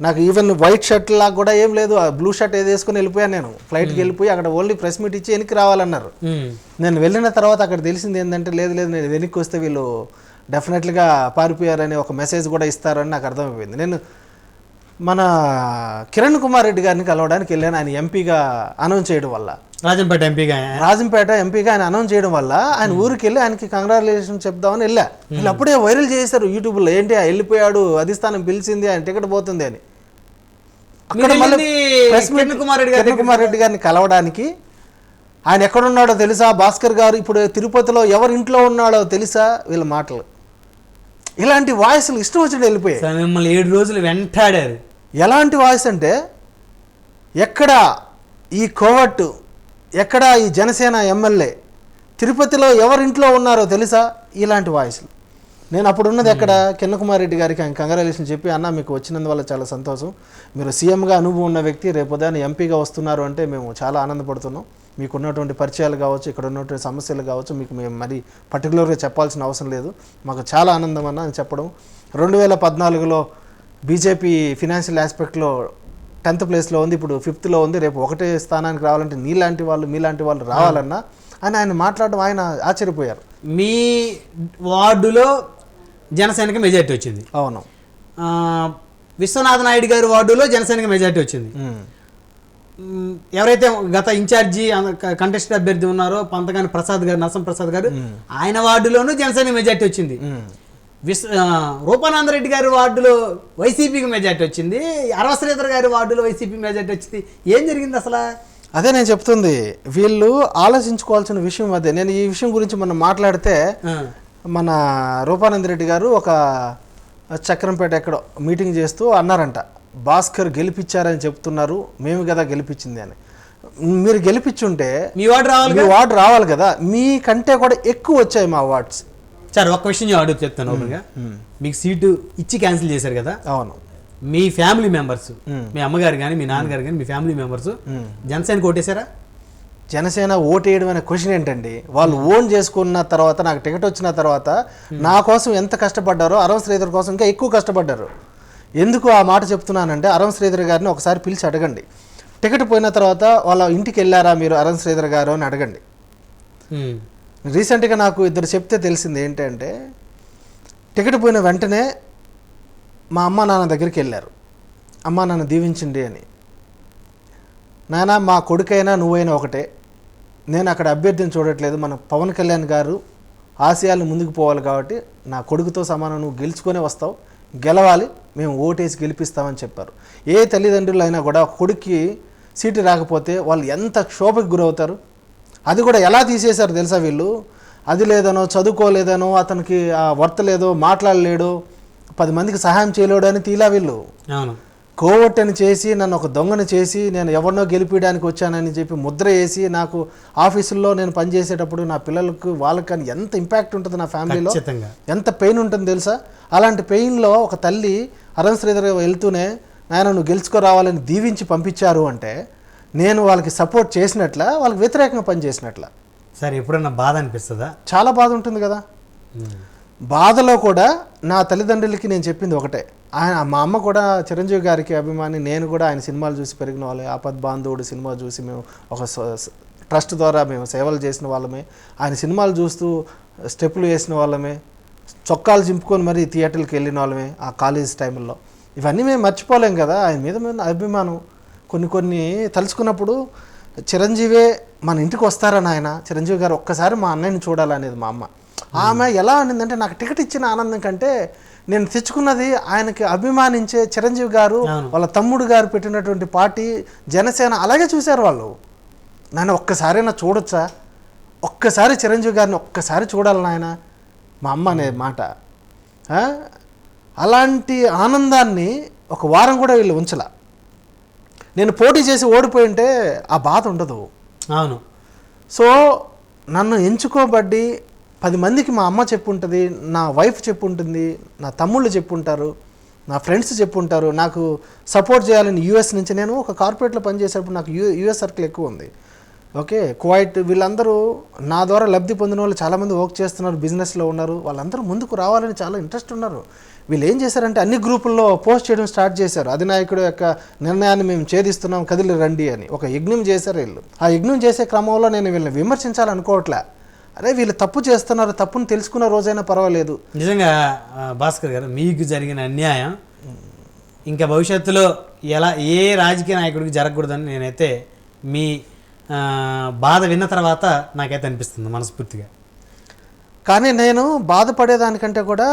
నాకు ఈవెన్ వైట్ షర్ట్ లాగా కూడా ఏం లేదు, బ్లూ షర్ట్ ఏది వేసుకుని వెళ్ళిపోయాను. నేను ఫ్లైట్కి వెళ్ళిపోయి అక్కడ ఓన్లీ ప్రెస్ మీట్ ఇచ్చి వెనక్కి రావాలన్నారు. నేను వెళ్ళిన తర్వాత అక్కడ తెలిసింది ఏంటంటే, లేదు నేను వెనక్కి వస్తే వీళ్ళు డెఫినెట్గా పారిపోయారని ఒక మెసేజ్ కూడా ఇస్తారని నాకు అర్థమైపోయింది. నేను మన కిరణ్ కుమార్ రెడ్డి గారిని కలవడానికి వెళ్ళాను. ఆయన ఎంపీగా అనౌన్స్ చేయడం వల్ల, రాజంపేట ఎంపీగా ఆయన అనౌన్స్ చేయడం వల్ల ఆయన ఊరికి వెళ్ళి ఆయనకి కంగ్రాచులేషన్ చెప్దామని వెళ్ళా. వీళ్ళు అప్పుడే వైరల్ చేశారు యూట్యూబ్లో, ఏంటి వెళ్ళిపోయాడు, అధిష్టానం పిలిచింది, ఆయన టికెట్ పోతుంది అని. అక్కడ మళ్ళీ కిరణ్ కుమార్ రెడ్డి గారిని కలవడానికి, ఆయన ఎక్కడున్నాడో తెలుసా భాస్కర్ గారు, ఇప్పుడు తిరుపతిలో ఎవరి ఇంట్లో ఉన్నాడో తెలుసా, వీళ్ళ మాటలు ఇలాంటి వాయిస్లు ఇష్టం వచ్చినట్టు వెళ్ళిపోయాయి. మిమ్మల్ని 7 రోజులు వెంటాడారు. ఎలాంటి వాయిస్ అంటే, ఎక్కడ ఈ కోవట్టు, ఎక్కడ ఈ జనసేన ఎమ్మెల్యే, తిరుపతిలో ఎవరింట్లో ఉన్నారో తెలుసా, ఇలాంటి వాయిస్లు. నేను అప్పుడు ఉన్నది ఎక్కడ, కిరణ్ కుమార్ రెడ్డి గారికి ఆయన కంగ్రాచులేషన్ చెప్పి, అన్న మీకు వచ్చినందువల్ల చాలా సంతోషం, మీరు సీఎంగా అనుభవం ఉన్న వ్యక్తి, రేపు ఉదయం ఎంపీగా వస్తున్నారు అంటే మేము చాలా ఆనందపడుతున్నాం, మీకు ఉన్నటువంటి పరిచయాలు కావచ్చు, ఇక్కడ ఉన్నటువంటి సమస్యలు కావచ్చు, మీకు మేము మరి పర్టికులర్గా చెప్పాల్సిన అవసరం లేదు, మాకు చాలా ఆనందం అన్న అని చెప్పడం. 2014లో బీజేపీ ఫినాన్షియల్ ఆస్పెక్ట్లో 10th ప్లేస్లో ఉంది, ఇప్పుడు 5th ఉంది, రేపు 1వ స్థానానికి రావాలంటే మీలాంటి వాళ్ళు రావాలన్నా అని ఆయన మాట్లాడడం, ఆయన ఆశ్చర్యపోయారు. మీ వార్డులో జనసేనకి మెజార్టీ వచ్చింది. అవును. విశ్వనాథ నాయుడు గారి వార్డులో జనసేనకి మెజార్టీ వచ్చింది. ఎవరైతే గత ఇన్ఛార్జి కంటెస్టెడ్ అభ్యర్థి ఉన్నారో పంతగాని ప్రసాద్ గారు, నరసం ప్రసాద్ గారు, ఆయన వార్డులోనూ జనసేన మెజార్టీ వచ్చింది. రూపానందరెడ్డి గారి వార్డులో వైసీపీకి మెజార్టీ వచ్చింది. అరవశ్రీధర్ గారి వార్డులో వైసీపీ మెజార్టీ వచ్చింది. ఏం జరిగింది అసలు? అదే నేను చెప్తుంది, వీళ్ళు ఆలోచించుకోవాల్సిన విషయం అదే. నేను ఈ విషయం గురించి మనం మాట్లాడితే, మన రూపానందరెడ్డి గారు ఒక చక్రంపేట ఎక్కడో మీటింగ్ చేస్తూ అన్నారంట, భాస్కర్ గెలిపించారని చెప్తున్నారు, మేము కదా గెలిపించింది అని. మీరు గెలిపించుంటే మీ వార్డు రావాలి కదా, మీకంటే కూడా ఎక్కువ వచ్చాయి మా వార్డ్స్. సరే ఒక్క విషయం నేను అడుగు చెప్తాను. మీకు సీటు ఇచ్చి క్యాన్సిల్ చేశారు కదా. అవును. మీ ఫ్యామిలీ మెంబర్స్, మీ అమ్మగారు కానీ మీ నాన్నగారు కానీ మీ ఫ్యామిలీ మెంబర్స్ జనసేనకి ఓటేశారా? జనసేన ఓటేయడం అనే క్వశ్చన్ ఏంటండి, వాళ్ళు ఓన్ చేసుకున్న తర్వాత, నాకు టికెట్ వచ్చిన తర్వాత నా కోసం ఎంత కష్టపడ్డారో అరవింద్ శ్రీధర్ కోసం ఇంకా ఎక్కువ కష్టపడ్డారు. ఎందుకు ఆ మాట చెప్తున్నానంటే, అరవింద్ శ్రీధర్ గారిని ఒకసారి పిలిచి అడగండి, టికెట్ పోయిన తర్వాత వాళ్ళ ఇంటికి వెళ్ళారా మీరు అరవింద్ శ్రీధర్ గారు అని అడగండి. రీసెంట్గా నాకు ఇద్దరు చెప్తే తెలిసింది ఏంటంటే, టికెట్ పోయిన వెంటనే మా అమ్మ నాన్న దగ్గరికి వెళ్ళారు, అమ్మ నాన్న దీవించండి అని. నాన్న మా కొడుకైనా నువ్వైనా ఒకటే, నేను అక్కడ అభ్యర్థిని చూడట్లేదు, మన పవన్ కళ్యాణ్ గారు ఆశయాలు ముందుకు పోవాలి కాబట్టి నా కొడుకుతో సమానం, నువ్వు గెలుచుకొనే వస్తావు, గెలవాలి, మేము ఓటేసి గెలిపిస్తామని చెప్పారు. ఏ తల్లిదండ్రులు అయినా కూడా కొడుక్కి సీటు రాకపోతే వాళ్ళు ఎంత క్షోభకు గురవుతారు. అది కూడా ఎలా తీసేశారు తెలుసా వీళ్ళు, అది లేదనో, చదువుకోలేదనో, అతనికి వర్త లేదో, మాట్లాడలేడు, 10 మందికి సహాయం చేయలేడు అని తీలా వీళ్ళు. కోవట్టని చేసి, నన్ను ఒక దొంగను చేసి, నేను ఎవరినో గెలిపించడానికి వచ్చానని చెప్పి ముద్ర వేసి, నాకు ఆఫీసుల్లో నేను పనిచేసేటప్పుడు నా పిల్లలకు వాళ్ళకని ఎంత ఇంపాక్ట్ ఉంటుంది, నా ఫ్యామిలీలో ఎంత పెయిన్ ఉంటుంది తెలుసా. అలాంటి పెయిన్లో ఒక తల్లి అరవింద్ శ్రీధర్ వెళ్తూనే, నాయన నువ్వు గెలుచుకోరావాలని దీవించి పంపించారు అంటే, నేను వాళ్ళకి సపోర్ట్ చేసినట్ల, వాళ్ళకి వ్యతిరేకంగా పనిచేసినట్ల. సరే, ఎప్పుడన్నా బాధ అనిపిస్తుందా? చాలా బాధ ఉంటుంది కదా. బాధలో కూడా నా తల్లిదండ్రులకి నేను చెప్పింది ఒకటే, మా అమ్మ కూడా చిరంజీవి గారికి అభిమాని, నేను కూడా ఆయన సినిమాలు చూసి పెరిగిన వాళ్ళే. ఆపద్బాంధవుడు సినిమా చూసి మేము ఒక ట్రస్ట్ ద్వారా మేము సేవలు చేసిన వాళ్ళమే, ఆయన సినిమాలు చూస్తూ స్టెప్పులు వేసిన వాళ్ళమే, చొక్కాలు చింపుకొని మరీ థియేటర్కి వెళ్ళిన వాళ్ళమే ఆ కాలేజ్ టైంలో. ఇవన్నీ మేము మర్చిపోలేం కదా. ఆయన మీద మేము అభిమానం, కొన్ని తలుచుకున్నప్పుడు చిరంజీవే మన ఇంటికి వస్తారా నాయన, చిరంజీవి గారు ఒక్కసారి మా అన్నయ్యని చూడాలనేది మా అమ్మ. ఆమె ఎలా అనిందంటే నాకు టికెట్ ఇచ్చిన ఆనందం కంటే నేను తెచ్చుకున్నది ఆయనకి అభిమానించే చిరంజీవి గారు వాళ్ళ తమ్ముడు గారు పెట్టినటువంటి పార్టీ జనసేన అలాగే చూశారు వాళ్ళు. నాయన ఒక్కసారైనా చూడొచ్చా, ఒక్కసారి చిరంజీవి గారిని ఒక్కసారి చూడాలి నాయన మా అమ్మ అనే మాట. అలాంటి ఆనందాన్ని ఒక వారం కూడా వీళ్ళు ఉంచలా. నేను పోటీ చేసి ఓడిపోయి ఉంటే ఆ బాధ ఉండదు. అవును. సో నన్ను ఎంచుకోబడ్డి 10 మందికి మా అమ్మ చెప్పుంటుంది, నా వైఫ్ చెప్పుంటుంది, నా తమ్ముళ్ళు చెప్పుంటారు, నా ఫ్రెండ్స్ చెప్పుంటారు. నాకు సపోర్ట్ చేయాలని యూఎస్ నుంచి, నేను ఒక కార్పొరేట్లో పనిచేసేటప్పుడు నాకు యూఎస్ సర్కిల్ ఎక్కువ ఉంది. ఓకే, కువైట్, వీళ్ళందరూ నా ద్వారా లబ్ధి పొందిన వాళ్ళు చాలామంది వర్క్ చేస్తున్నారు, బిజినెస్లో ఉన్నారు. వాళ్ళందరూ ముందుకు రావాలని చాలా ఇంట్రెస్ట్ ఉన్నారు. వీళ్ళు ఏం చేశారంటే అన్ని గ్రూపుల్లో పోస్ట్ చేయడం స్టార్ట్ చేశారు. అధినాయకుడు యొక్క నిర్ణయాన్ని మేము ఛేదిస్తున్నాం, కదిలి రండి అని ఒక యజ్ఞం చేశారు వీళ్ళు. ఆ యజ్ఞం చేసే క్రమంలో నేను వీళ్ళని విమర్శించాలనుకోవట్లే. అరే వీళ్ళు తప్పు చేస్తున్నారు, తప్పును తెలుసుకున్న రోజైనా పర్వాలేదు. నిజంగా భాస్కర్ గారు, మీకు జరిగిన అన్యాయం ఇంకా భవిష్యత్తులో ఏ రాజకీయ నాయకుడికి జరగకూడదని నేనైతే మీ బాధ విన్న తర్వాత నాకైతే అనిపిస్తుంది మనస్ఫూర్తిగా. కానీ నేను బాధపడేదానికంటే కూడా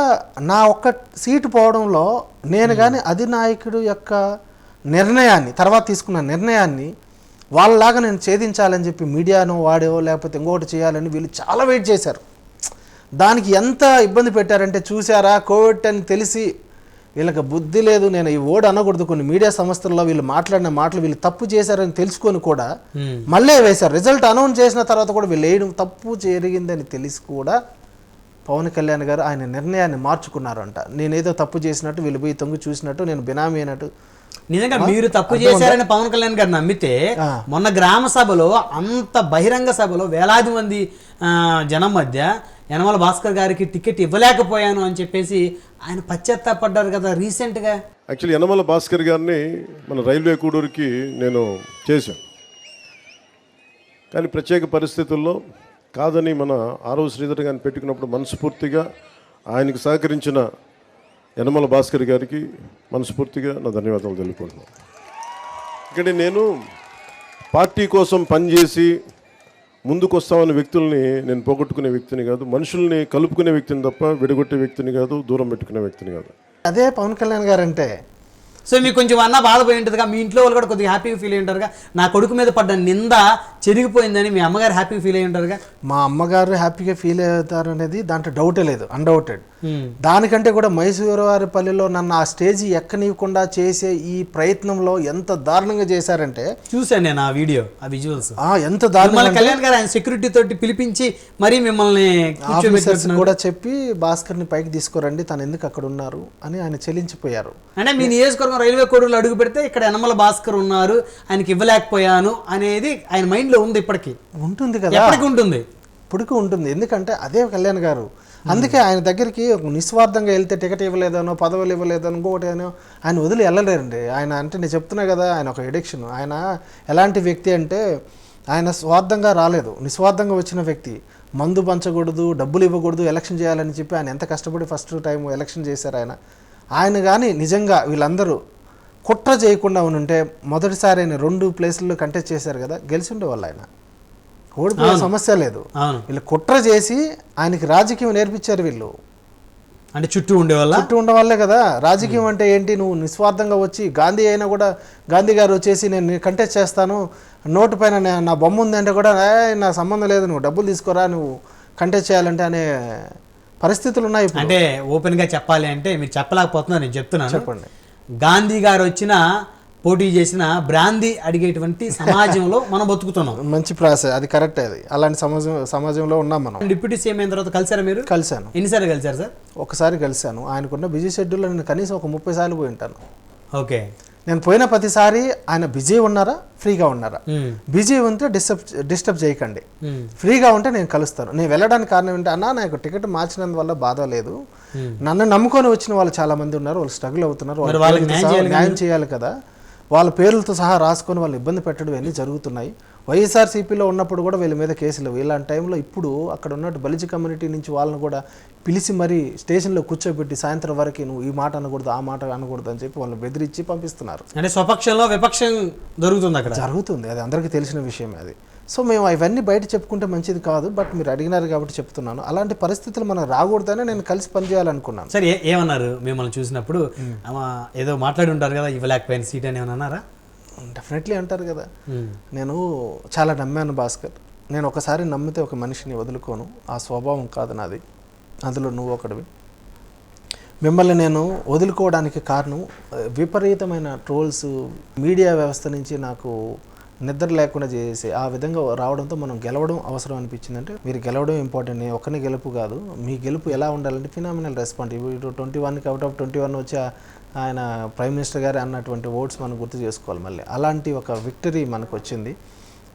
నా ఒక్క సీటు పోవడంలో నేను కానీ అధినాయకుడు యొక్క నిర్ణయాన్ని, తర్వాత తీసుకున్న నిర్ణయాన్ని వాళ్ళలాగా నేను ఛేదించాలని చెప్పి మీడియాను వాడో లేకపోతే ఇంకోటి చేయాలని వీళ్ళు చాలా వెయిట్ చేశారు. దానికి ఎంత ఇబ్బంది పెట్టారంటే చూసారా, కోవిడ్ అని తెలిసి వీళ్ళకి బుద్ధి లేదు, నేను ఈ ఓడి అనకూడదు, కొన్ని మీడియా సంస్థల్లో వీళ్ళు మాట్లాడిన మాటలు వీళ్ళు తప్పు చేశారని తెలుసుకొని కూడా మళ్ళీ వేశారు. రిజల్ట్ అనౌన్స్ చేసిన తర్వాత కూడా వీళ్ళు వేయడం తప్పు జరిగిందని తెలిసి కూడా పవన్ కళ్యాణ్ గారు ఆయన నిర్ణయాన్ని మార్చుకున్నారంట. నేనేదో తప్పు చేసినట్టు, వీళ్ళు పోయి తొంగి చూసినట్టు, నేను బినామీ అయినట్టు. నిజంగా మీరు తప్పు చేశారని పవన్ కళ్యాణ్ గారు నమ్మితే మొన్న గ్రామ సభలో, అంత బహిరంగ సభలో వేలాది మంది జనం మధ్య యనమల భాస్కర్ గారికి టికెట్ ఇవ్వలేకపోయాను అని చెప్పేసి ఆయన పశ్చాత్తాపడ్డారు కదా రీసెంట్గా. యాక్చువల్లీ యనమల భాస్కర్ గారిని మన రైల్వే కూడూరుకి నేను చేశాను, కానీ ప్రత్యేక పరిస్థితుల్లో కాదని మన ఆరవ శ్రీధర్ గారిని పెట్టుకున్నప్పుడు మనస్ఫూర్తిగా ఆయనకు సహకరించిన యనమల భాస్కర్ గారికి మనస్ఫూర్తిగా నా ధన్యవాదాలు తెలుపుకుంటున్నాను. ఇక్కడ నేను పార్టీ కోసం పనిచేసి ముందుకు వస్తామన్న వ్యక్తుల్ని నేను పోగొట్టుకునే వ్యక్తిని కాదు, మనుషుల్ని కలుపుకునే వ్యక్తిని తప్ప విడగొట్టే వ్యక్తిని కాదు, దూరం పెట్టుకునే వ్యక్తిని కాదు. అదే పవన్ కళ్యాణ్ గారు అంటే. సో మీకు కొంచెం అన్న బాధపోయి ఉంటుందిగా, మీ ఇంట్లో వాళ్ళు కూడా కొద్దిగా హ్యాపీగా ఫీల్ అయ్యి ఉంటారుగా, నా కొడుకు మీద పడ్డ నింద చెరిగిపోయిందని మీ అమ్మగారు హ్యాపీగా ఫీల్ అయ్యి ఉంటారుగా. మా అమ్మగారు హ్యాపీగా ఫీల్ అవుతారు అనేది దాంట్లో డౌటే లేదు, అన్డౌటెడ్. దానికంటే కూడా మైసూరువారిపల్లిలో నన్ను ఆ స్టేజ్ ఎక్కనివ్వకుండా చేసే ఈ ప్రయత్నంలో ఎంత దారుణంగా చేశారంటే చూశాను నేను ఆ వీడియో, ఆ విజువల్స్. ఎంత దారుణంగా కళ్యాణ్ గారు ఆయన సెక్యూరిటీ తోటి పిలిపించి మరీ మిమ్మల్ని కూడా చెప్పి భాస్కర్ని పైకి తీసుకురండి, తను ఎందుకు అక్కడ ఉన్నారు అని ఆయన చెల్లించిపోయారు. అంటే మీ నియోజకవర్గం రైల్వే కోడూరులో అడుగు పెడితే ఇక్కడ యనమల భాస్కర్ ఉన్నారు, ఆయనకి ఇవ్వలేకపోయాను అనేది ఆయన మైండ్ లో ఉంది. ఇప్పటికీ ఉంటుంది కదా, ఎప్పటికీ ఉంటుంది, ఇప్పటికీ ఉంటుంది. ఎందుకంటే అదే కళ్యాణ్ గారు. అందుకే ఆయన దగ్గరికి నిస్వార్థంగా వెళ్తే టికెట్ ఇవ్వలేదనో, పదవులు ఇవ్వలేదనో, ఇంకొకటి అనో ఆయన వదిలి వెళ్ళలేరండి. ఆయన అంటే నేను చెప్తున్నా కదా, ఆయన ఒక ఎడిక్షన్. ఆయన ఎలాంటి వ్యక్తి అంటే ఆయన స్వార్థంగా రాలేదు, నిస్వార్థంగా వచ్చిన వ్యక్తి. మందు పంచకూడదు, డబ్బులు ఇవ్వకూడదు, ఎలక్షన్ చేయాలని చెప్పి ఆయన ఎంత కష్టపడి ఫస్ట్ టైం ఎలక్షన్ చేశారు ఆయన కానీ నిజంగా వీళ్ళందరూ కుట్ర చేయకుండా ఉంటే మొదటిసారి ఆయన 2 ప్లేసుల్లో కంటెస్ట్ చేశారు కదా, గెలిచి ఉండేవాళ్ళు. ఆయన ఓడిపోయే సమస్య లేదు. వీళ్ళు కుట్ర చేసి ఆయనకి రాజకీయం నేర్పించారు వీళ్ళు. అంటే చుట్టూ ఉండేవాళ్ళే కదా. రాజకీయం అంటే ఏంటి, నువ్వు నిస్వార్థంగా వచ్చి, గాంధీ అయినా కూడా గాంధీ గారు వచ్చేసి నేను కంటెస్ట్ చేస్తాను, నోటు పైన నా బొమ్మ ఉందంటే కూడా నా సంబంధం లేదు, నువ్వు డబ్బులు తీసుకోరా, నువ్వు కంటెస్ట్ చేయాలంటే అనే పరిస్థితులు ఉన్నాయి. అంటే ఓపెన్గా చెప్పాలి అంటే మీరు చెప్పలేకపోతున్నారు, నేను చెప్తున్నాను. చెప్పండి. గాంధీ గారు వచ్చిన పోటీ చేసిన బ్రాందీ అడిగేటువంటి సమాజంలో మనం బతుకుతున్నాం. మంచి ప్రాసెస్, అది కరెక్ట్. అది అలాంటి సమాజంలో ఉన్నాం మనం. డిప్యూటీ సీఎం అయిన తర్వాత కలిసారా మీరు? కలిశాను. ఎన్నిసార్లు కలిసారు సార్? ఒకసారి కలిశాను. ఆయనకున్న బిజీ షెడ్యూల్లో నేను కనీసం ఒక 30 సార్లు పోయి ఉంటాను. ఓకే. నేను పోయిన ప్రతిసారి ఆయన బిజీ ఉన్నారా, ఫ్రీగా ఉన్నారా, బిజీ ఉంటే డిస్టర్బ్ చేయకండి, ఫ్రీగా ఉంటే నేను కలుస్తాను. నేను వెళ్ళడానికి కారణం ఏంటి అన్నా, నాకు టికెట్ మార్చినందువల్ల బాధ లేదు, నన్ను నమ్ముకొని వచ్చిన వాళ్ళు చాలా మంది ఉన్నారు, వాళ్ళు స్ట్రగుల్ అవుతున్నారు, వాళ్ళకి న్యాయం చేయాలి కదా, వాళ్ళ పేర్లతో సహా రాసుకొని వాళ్ళు ఇబ్బంది పెట్టడం అన్నీ జరుగుతున్నాయి, వైఎస్ఆర్సీపీలో ఉన్నప్పుడు కూడా వీళ్ళ మీద కేసులు. ఇలాంటి టైంలో ఇప్పుడు అక్కడ ఉన్నట్టు బలిజ కమ్యూనిటీ నుంచి వాళ్ళని కూడా పిలిచి మరీ స్టేషన్లో కూర్చోబెట్టి సాయంత్రం వరకు నువ్వు ఈ మాట అనకూడదు, ఆ మాట అనకూడదు అని చెప్పి వాళ్ళని బెదిరించి పంపిస్తున్నారు. అంటే స్వపక్షంలో విపక్షం జరుగుతుంది అక్కడ. జరుగుతుంది, అది అందరికీ తెలిసిన విషయమే అది. సో మేము అవన్నీ బయట చెప్పుకుంటే మంచిది కాదు, బట్ మీరు అడిగినారు కాబట్టి చెప్తున్నాను. అలాంటి పరిస్థితులు మనం రాకూడదని నేను కలిసి పనిచేయాలనుకున్నాను. సరే, ఏమన్నారు మిమ్మల్ని చూసినప్పుడు? ఏదో మాట్లాడి ఉంటారు కదా, ఇవ్వలేకపోయిన సీట్ అని ఏమన్నా అన్నారా? డెఫినెట్లీ అంటారు కదా. నేను చాలా నమ్మాను భాస్కర్. నేను ఒకసారి నమ్మితే ఒక మనిషిని వదులుకోను, ఆ స్వభావం కాదు నాది, అందులో నువ్వు ఒకడివి. మిమ్మల్ని నేను వదులుకోవడానికి కారణం విపరీతమైన ట్రోల్స్, మీడియా వ్యవస్థ నుంచి నాకు నిద్ర లేకుండా చేసి ఆ విధంగా రావడంతో మనం గెలవడం అవసరం అనిపించింది. అంటే మీరు గెలవడం ఇంపార్టెంట్, నేను ఒక్కనే గెలుపు కాదు, మీ గెలుపు ఎలా ఉండాలంటే ఫినామినల్ రెస్పాన్స్. ఇప్పుడు 21కి అవుట్ ఆఫ్ 21 వచ్చి ఆయన ప్రైమ్ మినిస్టర్ గారు అన్నటువంటి ఓట్స్ మనం గుర్తు చేసుకోవాలి. మళ్ళీ అలాంటి ఒక విక్టరీ మనకు వచ్చింది.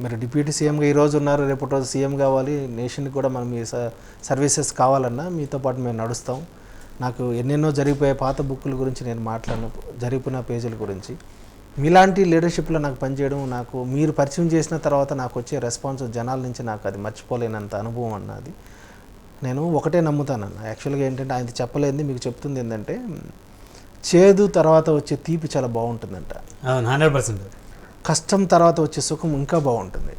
మీరు డిప్యూటీ సీఎంగా ఈరోజు ఉన్నారు, రేపటి రోజు సీఎం కావాలి, నేషన్కి కూడా మనం మీ సర్వీసెస్ కావాలన్నా మీతో పాటు మేము నడుస్తాం. నాకు ఎన్నెన్నో జరిగిపోయే పాత బుక్కుల గురించి నేను మాట్లాడను, జరిగిపోయిన పేజీల గురించి. మీలాంటి లీడర్షిప్లో నాకు పనిచేయడం, నాకు మీరు పరిచయం చేసిన తర్వాత నాకు వచ్చే రెస్పాన్స్ జనాల నుంచి నాకు అది మర్చిపోలేనంత అనుభవం అన్నది. నేను ఒకటే నమ్ముతానన్న, యాక్చువల్గా ఏంటంటే ఆయన చెప్పలేనిది మీకు చెప్తుంది ఏంటంటే, చేదు తర్వాత వచ్చే తీపి చాలా బాగుంటుందంట. 100%. కష్టం తర్వాత వచ్చే సుఖం ఇంకా బాగుంటుంది.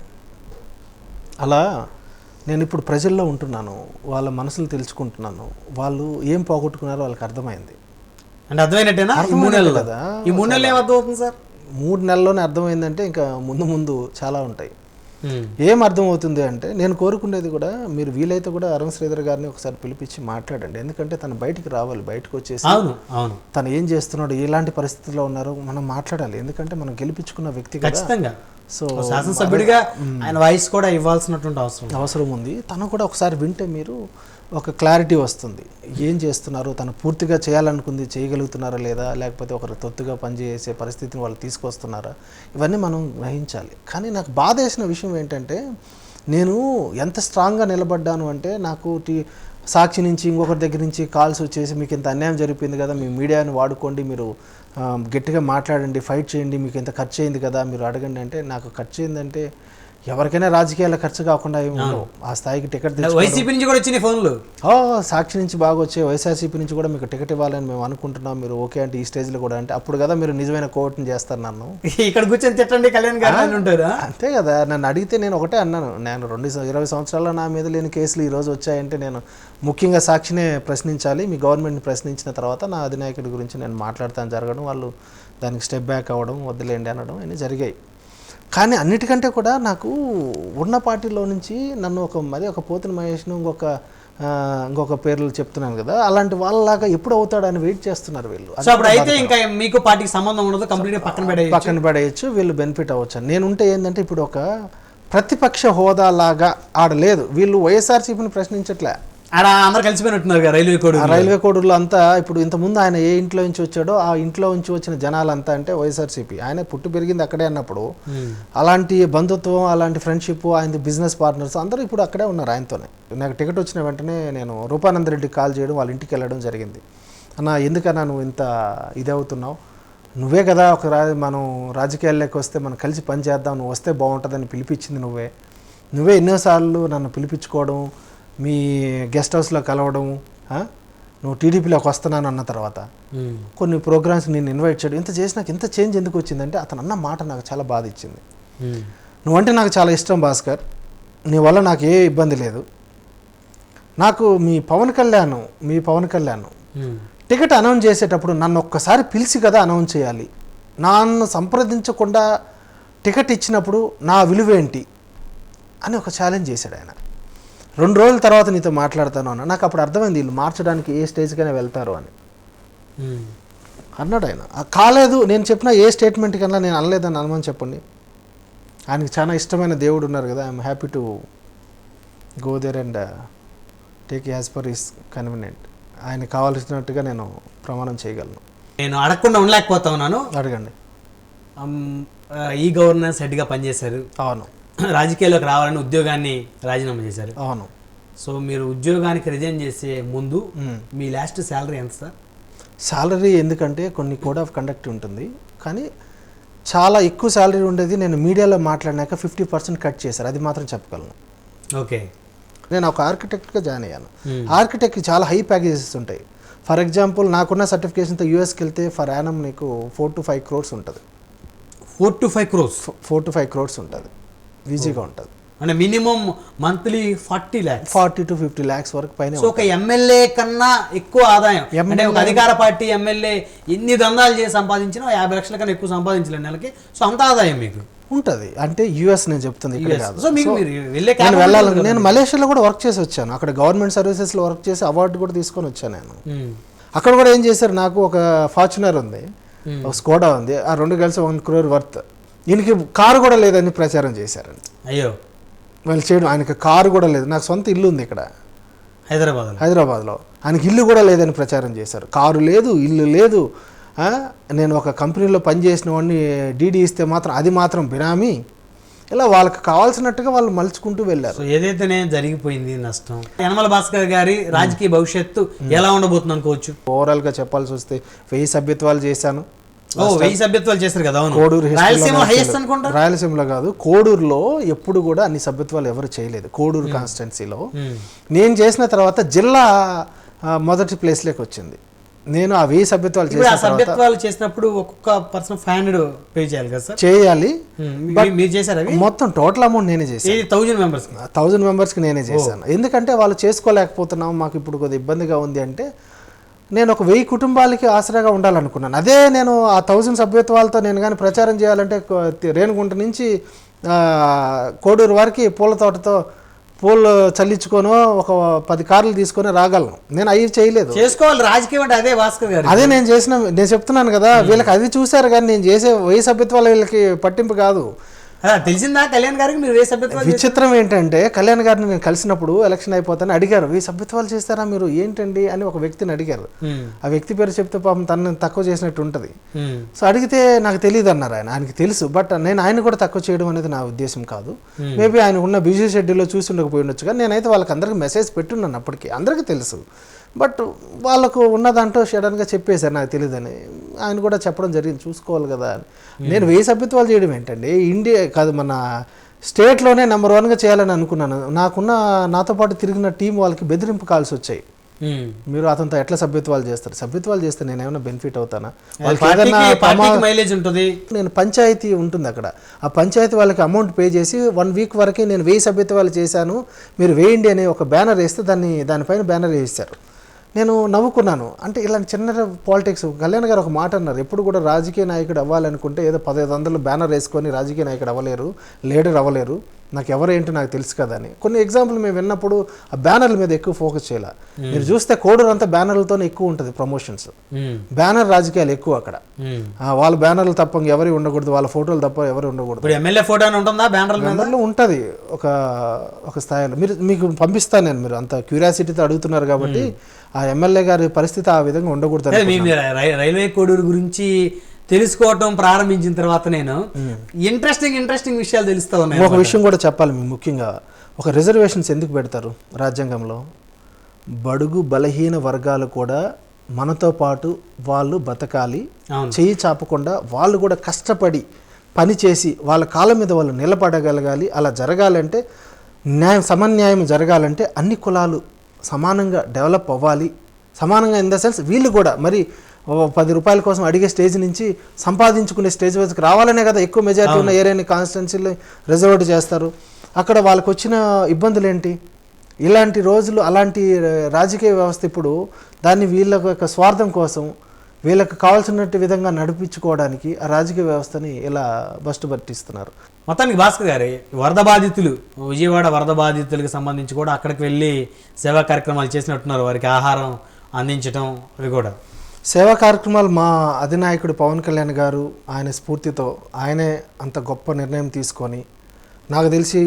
అలా నేను ఇప్పుడు ప్రజల్లో ఉంటున్నాను, వాళ్ళ మనసులు తెలుసుకుంటున్నాను, వాళ్ళు ఏం పోగొట్టుకున్నారో వాళ్ళకి అర్థమైంది. అంటే అర్థమైనట్టేనా? ఈ 3 నెలలు కదా, ఈ 3 నెలలు ఏం అర్థం అవుతుంది సార్? 3 నెలల్లోనే అర్థమైందంటే ఇంకా ముందు చాలా ఉంటాయి. ఏం అర్థమవుతుంది అంటే, నేను కోరుకునేది కూడా మీరు వీలైతే కూడా అరుణ్ శ్రీధర్ గారిని ఒకసారి పిలిపించి మాట్లాడండి. ఎందుకంటే తను బయటికి రావాలి, బయటకు వచ్చేసి తను ఏం చేస్తున్నాడు, ఎలాంటి పరిస్థితుల్లో ఉన్నారో మనం మాట్లాడాలి. ఎందుకంటే మనం గెలిపించుకున్న వ్యక్తి ఖచ్చితంగా. సో శాసనసభ్యుడిగా ఆయన వాయిస్ కూడా ఇవ్వాల్సినటువంటి అవసరం ఉంది. తను కూడా ఒకసారి వింటే మీరు ఒక క్లారిటీ వస్తుంది, ఏం చేస్తున్నారు, తను పూర్తిగా చేయాలనుకుంది చేయగలుగుతున్నారా లేదా, లేకపోతే ఒకరు తొత్తుగా పనిచేసే పరిస్థితిని వాళ్ళు తీసుకొస్తున్నారా, ఇవన్నీ మనం గ్రహించాలి. కానీ నాకు బాధ వేసిన విషయం ఏంటంటే, నేను ఎంత స్ట్రాంగ్గా నిలబడ్డాను అంటే, నాకు సాక్షి నుంచి ఇంకొకరి దగ్గర నుంచి కాల్స్ వచ్చేసి మీకు ఇంత అన్యాయం జరిగిపోయింది కదా, మీ మీడియాని వాడుకోండి, మీరు గట్టిగా మాట్లాడండి, ఫైట్ చేయండి, మీకు ఇంత ఖర్చు అయింది కదా మీరు అడగండి అంటే, నాకు ఖర్చు అయిందంటే ఎవరికైనా రాజకీయాల ఖర్చు కాకుండా ఏమి ఉండవు. ఆ స్థాయికి టికెట్ వైసీపీ నుంచి కూడా వచ్చినాయి ఫోన్లు, సాక్షి నుంచి బాగా వచ్చాయి, వైఎస్ఆర్సీపీ నుంచి కూడా మీకు టికెట్ ఇవ్వాలని మేము అనుకుంటున్నాం, మీరు ఓకే అంటే ఈ స్టేజ్లో కూడా అంటే అప్పుడు కదా మీరు నిజమైన కోర్టుని చేస్తారు. నన్ను ఇక్కడ కూర్చొని తిట్టండి కళ్యాణ్ గారు ఉంటారా? అంతే కదా. నన్ను అడిగితే నేను ఒకటే అన్నాను, నేను 20 సంవత్సరాల్లో నా మీద లేని కేసులు ఈరోజు వచ్చాయంటే నేను ముఖ్యంగా సాక్షినే ప్రశ్నించాలి, మీ గవర్నమెంట్ని ప్రశ్నించిన తర్వాత నా అధినాయకుడి గురించి నేను మాట్లాడతాను జరగడం, వాళ్ళు దానికి స్టెప్ బ్యాక్ అవ్వడం, వద్దులేండి అనడం అన్నీ జరిగాయి. కానీ అన్నిటికంటే కూడా నాకు ఉన్న పార్టీలో నుంచి నన్ను ఒక పోతిన మహేష్ను ఇంకొక పేర్లు చెప్తున్నాను కదా, అలాంటి వాళ్ళలాగా ఎప్పుడు అవుతాడని వెయిట్ చేస్తున్నారు వీళ్ళు. అయితే ఇంకా మీకు పార్టీకి సంబంధం ఉండదు, కంప్లీట్గా పక్కన పడేయచ్చు, వీళ్ళు బెనిఫిట్ అవ్వచ్చు. నేనుంటే ఏంటంటే ఇప్పుడు ఒక ప్రతిపక్ష హోదా లాగా ఆడలేదు, వీళ్ళు వైఎస్ఆర్సీపీని ప్రశ్నించట్లే, ఆడ అందరు కలిసిపోయినట్టున్నారు రైల్వే కోడూరులో అంతా. ఇప్పుడు ఇంతకుముందు ఆయన ఏ ఇంట్లో నుంచి వచ్చాడో ఆ ఇంట్లో నుంచి వచ్చిన జనాలంతా అంటే వైఎస్ఆర్సీపీ, ఆయన పుట్టి పెరిగింది అక్కడే అన్నప్పుడు అలాంటి బంధుత్వం, అలాంటి ఫ్రెండ్షిప్, ఆయన బిజినెస్ పార్ట్నర్స్ అందరూ ఇప్పుడు అక్కడే ఉన్నారు ఆయనతోనే. నాకు టికెట్ వచ్చిన వెంటనే నేను రూపానంద రెడ్డికి కాల్ చేయడం, వాళ్ళ ఇంటికి వెళ్ళడం జరిగింది. అన్న ఎందుకన్నా నువ్వు ఇంత ఇది అవుతున్నావు, నువ్వే కదా మనం రాజకీయాల్లోకి వస్తే మనం కలిసి పని చేద్దాం, నువ్వు వస్తే బాగుంటుందని పిలిపించింది నువ్వే ఎన్నోసార్లు నన్ను పిలిపించుకోవడం, మీ గెస్ట్ హౌస్లో కలవడం, నువ్వు టీడీపీలోకి వస్తున్నాను అన్న తర్వాత కొన్ని ప్రోగ్రామ్స్ నేను ఇన్వైట్ చేయడం, ఇంత చేసి నాకు ఇంత చేంజ్ ఎందుకు వచ్చిందంటే అతను అన్న మాట నాకు చాలా బాధ ఇచ్చింది. నువ్వంటే నాకు చాలా ఇష్టం భాస్కర్, నీ వల్ల నాకు ఏ ఇబ్బంది లేదు, నాకు మీ పవన్ కళ్యాణ్ టికెట్ అనౌన్స్ చేసేటప్పుడు నన్ను ఒక్కసారి పిలిచి కదా అనౌన్స్ చేయాలి, నన్ను సంప్రదించకుండా టికెట్ ఇచ్చినప్పుడు నా విలువేంటి అని ఒక ఛాలెంజ్ చేశాడు ఆయన. 2 రోజుల తర్వాత నీతో మాట్లాడతాను అన్న. నాకు అప్పుడు అర్థమైంది వీళ్ళు మార్చడానికి ఏ స్టేజ్కైనా వెళ్తారు అని అన్నాడు ఆయన. కాలేదు, నేను చెప్పిన ఏ స్టేట్మెంట్ కన్నా నేను అనలేదని అనమని చెప్పండి. ఆయనకి చాలా ఇష్టమైన దేవుడు ఉన్నారు కదా, I'm happy to go there and take as per his convenient. ఆయన కావాల్సినట్టుగా నేను ప్రమాణం చేయగలను. నేను అడగకుండా ఉండలేకపోతా ఉన్నాను. అడగండి. ఈ గవర్నెన్స్ హెడ్గా పనిచేశారు, అవును, రాజకీయాల్లోకి రావాలని ఉద్యోగాన్ని రాజీనామా చేశారు, అవును. సో మీరు ఉద్యోగానికి రిజైన్ చేసే ముందు మీ లాస్ట్ శాలరీ ఎంత సార్? శాలరీ ఎందుకంటే కొన్ని కోడ్ ఆఫ్ కండక్ట్ ఉంటుంది, కానీ చాలా ఎక్కువ శాలరీ ఉండేది నేను మీడియాలో మాట్లాడినాక 50% కట్ చేశారు, అది మాత్రం చెప్పగలను. ఓకే. నేను ఒక ఆర్కిటెక్ట్గా జాయిన్ అయ్యాను. ఆర్కిటెక్ట్కి చాలా హై ప్యాకేజెస్ ఉంటాయి. ఫర్ ఎగ్జాంపుల్ నాకున్న సర్టిఫికేషన్తో యూఎస్కి వెళ్తే ఫర్ యానం నీకు 4 to 5 crores ఉంటుంది. 4 to 5 crores 4 to 5 crores ఉంటుంది, ఈజీగా ఉంటుంది. అంటే minimum monthly 40 lakhs 40 to 50 lakhs వరకు పైన. సో ఒక ఎమ్మెల్యే కన్నా ఎక్కువ ఆదాయం, అంటే ఒక అధికార పార్టీ ఎమ్మెల్యే ఎన్ని దందాలు చేసి సంపాదించినా 50 లక్షల కన్నా ఎక్కువ సంపాదించలేదు నెలకి. సో అంత ఆదాయం మీకు ఉంటుంది. అంటే యూఎస్ నేను చెప్తుంది ఇక్కడ కాదు. సో మీకు నేను వెళ్ళాలి. నేను మలేషియాలో కూడా వర్క్ చేసి వచ్చాను, అక్కడ గవర్నమెంట్ సర్వీసెస్లో వర్క్ చేసి అవార్డు కూడా తీసుకొని వచ్చాను నేను. అక్కడ కూడా ఏం చేశారు, నాకు ఒక ఫార్చునర్ ఉంది, ఒక స్కోడా ఉంది, ఆ 2 కలిసి 1 crore వర్త్. ఈయనకి కారు కూడా లేదని ప్రచారం చేశారండి. అయ్యో, వాళ్ళు చేయడం, ఆయనకి కారు కూడా లేదు. నాకు సొంత ఇల్లు ఉంది ఇక్కడ హైదరాబాద్లో, ఆయనకి ఇల్లు కూడా లేదని ప్రచారం చేశారు. కారు లేదు, ఇల్లు లేదు. నేను ఒక కంపెనీలో పనిచేసిన వాడిని డీడీ ఇస్తే మాత్రం అది మాత్రం బినామీ. ఇలా వాళ్ళకి కావాల్సినట్టుగా వాళ్ళు మలుచుకుంటూ వెళ్ళారు. ఏదైతేనే జరిగిపోయింది నష్టం. యనమల భాస్కర్ గారి రాజకీయ భవిష్యత్తు ఎలా ఉండబోతుంది అనుకోవచ్చు? ఓవరాల్గా చెప్పాల్సి వస్తే 1000 సభ్యత్వాలు చేశాను. 1000 సభ్యత్వాలు చేశారు కదా. కోడూరు రాయలసీమలో కాదు, కోడూరులో ఎప్పుడు కూడా అన్ని సభ్యత్వాలు ఎవరు చేయలేదు. కోడూరు కాన్స్టిట్యున్సీలో నేను చేసిన తర్వాత జిల్లా మొదటి ప్లేస్లోకి వచ్చింది. నేను ఆ 1000 సభ్యత్వాలు చేసినప్పుడు ఒక్కొక్క పర్సన్ 500 పే చేయాలి కదా సార్? చేయాలి. మీరు చేశారు? మొత్తం టోటల్ అమౌంట్ నేనే చేశాను. 1000 మెంబర్స్కి నేనే చేశాను. ఎందుకంటే వాళ్ళు చేసుకోలేకపోతున్నాం, మాకు ఇప్పుడు కొద్దిగా ఇబ్బందిగా ఉంది అంటే నేను ఒక 1000 కుటుంబాలకి ఆసరాగా ఉండాలనుకున్నాను. అదే నేను ఆ 1000 సభ్యత్వాలతో నేను కానీ ప్రచారం చేయాలంటే రేణుగుంట నుంచి కోడూరు వరకు పూల తోటతో పూలు చల్లించుకొని ఒక 10 కార్లు తీసుకొని రాగలను. నేను అవి చేయలేదు. చేసుకోవాలి రాజకీయం అంటే అదే భాస్కర్ గారు. అదే నేను చెప్తున్నాను కదా, వీళ్ళకి అది చూశారు కానీ నేను చేసే 1000 సభ్యత్వాలు వీళ్ళకి పట్టింపు కాదు. తెలిసిందా కళ్యాణ్ గారికి మీరు 1000 సభ్యత్వాలు? విచిత్రం ఏంటంటే కళ్యాణ్ గారిని నేను కలిసినప్పుడు ఎలక్షన్ అయిపోతాను అడిగారు, 1000 సభ్యత్వాలు చేస్తారా మీరు ఏంటండి అని ఒక వ్యక్తిని అడిగారు. ఆ వ్యక్తి పేరు చెప్తే పాపం తనని తక్కువ చేసినట్టు ఉంటుంది. సో అడిగితే నాకు తెలియదు అన్నారు. ఆయనకి తెలుసు, బట్ నేను ఆయన కూడా తక్కువ చేయడం అనేది నా ఉద్దేశం కాదు. మేబీ ఆయన ఉన్న బిజీ షెడ్యూల్లో చూసి ఉండకపోయి ఉండొచ్చు, కానీ నేనైతే వాళ్ళకి అందరికీ మెసేజ్ పెట్టున్నాను. అప్పటికి అందరికీ తెలుసు, బట్ వాళ్ళకు ఉన్న దాంట్లో సడన్గా చెప్పేశారు నాకు తెలియదని. ఆయన కూడా చెప్పడం జరిగింది, చూసుకోవాలి కదా అని. నేను 1000 సభ్యత్వాలు చేయడం ఏంటండి, ఇండియా కాదు మన స్టేట్లోనే నెంబర్ 1గా చేయాలని అనుకున్నాను. నాతో పాటు తిరిగిన టీం వాళ్ళకి బెదిరింపు కాల్స్ వచ్చాయి, మీరు అతనితో ఎట్లా సభ్యత్వాలు చేస్తారు, సభ్యత్వాలు చేస్తే నేను ఏమైనా బెనిఫిట్ అవుతానా, వాళ్ళకి ఏదైనా మైలేజ్ ఉంటుంది. నేను పంచాయతీ ఉంటుంది అక్కడ, ఆ పంచాయతీ వాళ్ళకి అమౌంట్ పే చేసి 1 వీక్ వరకే నేను 1000 సభ్యత్వాలు చేశాను, మీరు వేయండి అనే ఒక బ్యానర్ వేస్తే దానిపైన బ్యానర్ వేస్తారు. నేను నవ్వుకున్నాను. అంటే ఇలాంటి చిన్న పాలిటిక్స్. కళ్యాణ్ గారు ఒక మాట అన్నారు, ఎప్పుడు కూడా రాజకీయ నాయకుడు అవ్వాలనుకుంటే ఏదో 1500 బ్యానర్ వేసుకొని రాజకీయ నాయకుడు అవ్వలేరు, లీడర్ అవ్వలేరు, నాకు ఎవరేంటో నాకు తెలుసు కదా అని. కొన్ని ఎగ్జాంపుల్ మేము విన్నప్పుడు ఆ బ్యానర్ల మీద ఎక్కువ ఫోకస్ చేయాలి. మీరు చూస్తే కోడూరు అంతా బ్యానర్లతోనే ఎక్కువ ఉంటుంది ప్రమోషన్స్, బ్యానర్ రాజకీయాలు ఎక్కువ అక్కడ. వాళ్ళ బ్యానర్లు తప్ప ఎవరి ఉండకూడదు, వాళ్ళ ఫోటోలు తప్ప ఎవరు ఉండకూడదు. ఎమ్మెల్యే ఫోటో ఉంటుందా బ్యానర్లో? ఉంటుంది ఒక స్థాయిలో. మీకు పంపిస్తాను నేను, మీరు అంత క్యూరియాసిటీతో అడుగుతున్నారు కాబట్టి. ఆ ఎమ్మెల్యే గారి పరిస్థితి ఆ విధంగా ఉండకూడదు. రైల్వే కోడూరు గురించి తెలుసుకోవటం ప్రారంభించిన తర్వాత నేను ఇంట్రెస్టింగ్ విషయాలు తెలుస్తా ఉన్నాయి. ఒక విషయం కూడా చెప్పాలి మీకు ముఖ్యంగా, ఒక రిజర్వేషన్స్ ఎందుకు పెడతారు రాజ్యాంగంలో? బడుగు బలహీన వర్గాలు కూడా మనతో పాటు వాళ్ళు బతకాలి, చెయ్యి చాపకుండా వాళ్ళు కూడా కష్టపడి పని చేసి వాళ్ళ కాళ్ళ మీద వాళ్ళు నిలబడగలగాలి. అలా జరగాలంటే సమన్యాయం జరగాలంటే అన్ని కులాలు సమానంగా డెవలప్ అవ్వాలి. సమానంగా ఇన్ ద సెన్స్ వీళ్ళు కూడా మరి 10 రూపాయల కోసం అడిగే స్టేజ్ నుంచి సంపాదించుకునే స్టేజ్ వరకు రావాలనే కదా ఎక్కువ మెజారిటీ ఉన్న ఏరియాని కాన్స్టిట్యున్సీలో రిజర్వ్డ్ చేస్తారు. అక్కడ వాళ్ళకు వచ్చిన ఇబ్బందులు ఏంటి? ఇలాంటి రోజులు అలాంటి రాజకీయ వ్యవస్థ ఇప్పుడు దాన్ని వీళ్ళ యొక్క స్వార్థం కోసం వీళ్ళకి కావాల్సినట్టు విధంగా నడిపించుకోవడానికి ఆ రాజకీయ వ్యవస్థని ఇలా బస్టు పట్టిస్తున్నారు. మొత్తానికి భాస్కర్ గారి వరద బాధితులు, విజయవాడ వరద బాధితులకు సంబంధించి కూడా అక్కడికి వెళ్ళి సేవా కార్యక్రమాలు చేసినట్టున్నారు, వారికి ఆహారం అందించడం అవి కూడా. సేవా కార్యక్రమాలు మా అధినాయకుడు పవన్ కళ్యాణ్ గారు ఆయన స్ఫూర్తితో ఆయనే అంత గొప్ప నిర్ణయం తీసుకొని, నాకు తెలిసి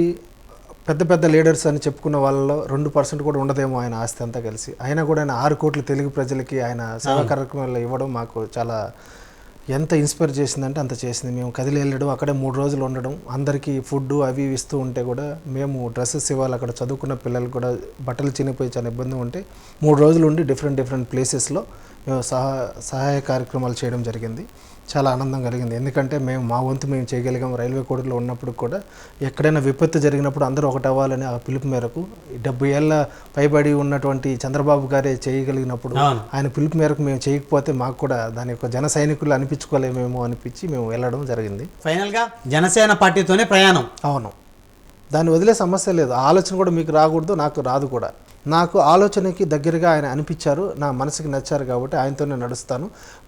పెద్ద లీడర్స్ అని చెప్పుకున్న వాళ్ళలో 2% కూడా ఉండదేమో ఆయన ఆస్తి అంతా కలిసి. అయినా కూడా ఆయన 6 కోట్ల తెలుగు ప్రజలకి ఆయన సేవా కార్యక్రమాలు ఇవ్వడం మాకు చాలా ఎంత ఇన్స్పైర్ చేసిందంటే అంత చేసింది. మేము కదిలి వెళ్ళడం, అక్కడే 3 రోజులు ఉండడం, అందరికీ ఫుడ్ అవి ఇస్తూ ఉంటే కూడా మేము డ్రెస్సెస్ ఇవ్వాలి. అక్కడ చదువుకున్న పిల్లలు కూడా బట్టలు చినిగిపోయి చాలా ఇబ్బంది ఉంటే 3 రోజులు ఉండి డిఫరెంట్ ప్లేసెస్లో మేము సహాయ కార్యక్రమాలు చేయడం జరిగింది. చాలా ఆనందం కలిగింది. ఎందుకంటే మేము మా వంతు మేము చేయగలిగాం. రైల్వే కోడూరులో ఉన్నప్పుడు కూడా ఎక్కడైనా విపత్తు జరిగినప్పుడు అందరూ ఒకటి అవ్వాలని ఆ పిలుపు మేరకు 70 ఏళ్ళ పైబడి ఉన్నటువంటి చంద్రబాబు గారే చేయగలిగినప్పుడు ఆయన పిలుపు మేరకు మేము చేయకపోతే మాకు కూడా దాని యొక్క జన సైనికులు అనిపించుకోలేమేమో అనిపించి మేము వెళ్ళడం జరిగింది. ఫైనల్గా జనసేన పార్టీతోనే ప్రయాణం. అవును, దాన్ని వదిలే సమస్య లేదు. ఆ ఆలోచన కూడా మీకు రాకూడదు, నాకు రాదు కూడా. నాకు ఆలోచనకి దగ్గరగా ఆయన అనిపించారు, నా మనసుకి నచ్చారు కాబట్టి ఆయనతో నేను నడుస్తాను.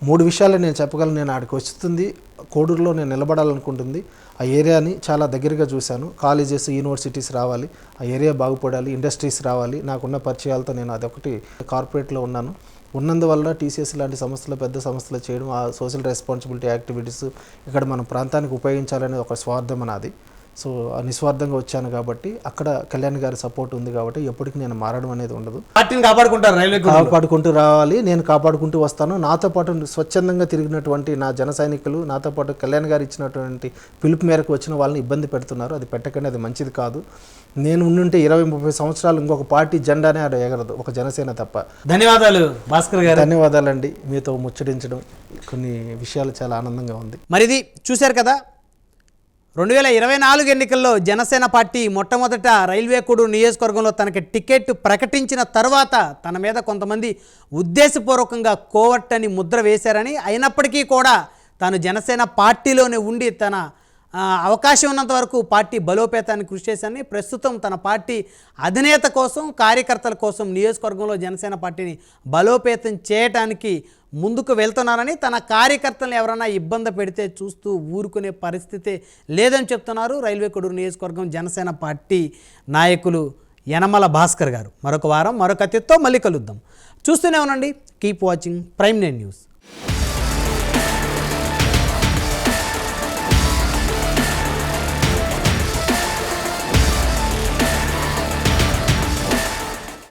3 విషయాలు నేను చెప్పగలను. నేను ఆడికి వస్తుంది కోడూరులో నేను నిలబడాలనుకుంటుంది. ఆ ఏరియాని చాలా దగ్గరగా చూశాను. కాలేజెస్, యూనివర్సిటీస్ రావాలి, ఆ ఏరియా బాగుపడాలి, ఇండస్ట్రీస్ రావాలి. నాకున్న పరిచయాలతో నేను అదొకటి కార్పొరేట్లో ఉన్నాను. ఉన్నందువల్ల టీసీఎస్ లాంటి సంస్థలు, పెద్ద సంస్థలు చేయడం, ఆ సోషల్ రెస్పాన్సిబిలిటీ యాక్టివిటీస్ ఇక్కడ మన ప్రాంతానికి ఉపయోగించాలనే ఒక స్వార్థం నాది. సో నిస్వార్థంగా వచ్చాను కాబట్టి అక్కడ కళ్యాణ్ గారి సపోర్ట్ ఉంది కాబట్టి ఎప్పటికీ నేను మారడం అనేది ఉండదు. పార్టీని కాపాడుకుంటారు, రైల్వే కాపాడుకుంటూ రావాలి, నేను కాపాడుకుంటూ వస్తాను. నాతో పాటు స్వచ్ఛందంగా తిరిగినటువంటి నా జన సైనికులు, నాతో పాటు కళ్యాణ్ గారు ఇచ్చినటువంటి పిలుపు మేరకు వచ్చిన వాళ్ళని ఇబ్బంది పెడుతున్నారు. అది పెట్టకండి, అది మంచిది కాదు. నేను ఉండుంటే 20-30 సంవత్సరాలు ఇంకొక పార్టీ జెండానే ఆడ ఎగరదు, ఒక జనసేన తప్ప. ధన్యవాదాలు భాస్కర్ గారు. ధన్యవాదాలండి. మీతో ముచ్చటించడం కొన్ని విషయాలు చాలా ఆనందంగా ఉంది. మరిది చూశారు కదా, 2024 ఎన్నికల్లో జనసేన పార్టీ మొట్టమొదట రైల్వే కోడూరు నియోజకవర్గంలో తనకి టికెట్ ప్రకటించిన తర్వాత తన మీద కొంతమంది ఉద్దేశపూర్వకంగా కోవట్టని ముద్ర వేశారని, అయినప్పటికీ కూడా తాను జనసేన పార్టీలోనే ఉండి తన అవకాశం ఉన్నంత వరకు పార్టీ బలోపేతాన్ని కృషి చేశారని, ప్రస్తుతం తన పార్టీ అధినేత కోసం, కార్యకర్తల కోసం నియోజకవర్గంలో జనసేన పార్టీని బలోపేతం చేయడానికి ముందుకు వెళ్తున్నారని, తన కార్యకర్తలను ఎవరైనా ఇబ్బంది పెడితే చూస్తూ ఊరుకునే పరిస్థితే లేదని చెప్తున్నారు రైల్వే కోడూరు నియోజకవర్గం జనసేన పార్టీ నాయకులు యనమల భాస్కర్ గారు. మరొక వారం మరొక అతిథితో మళ్ళీ కలుద్దాం. చూస్తూనే ఉండండి. Keep watching Prime nine news.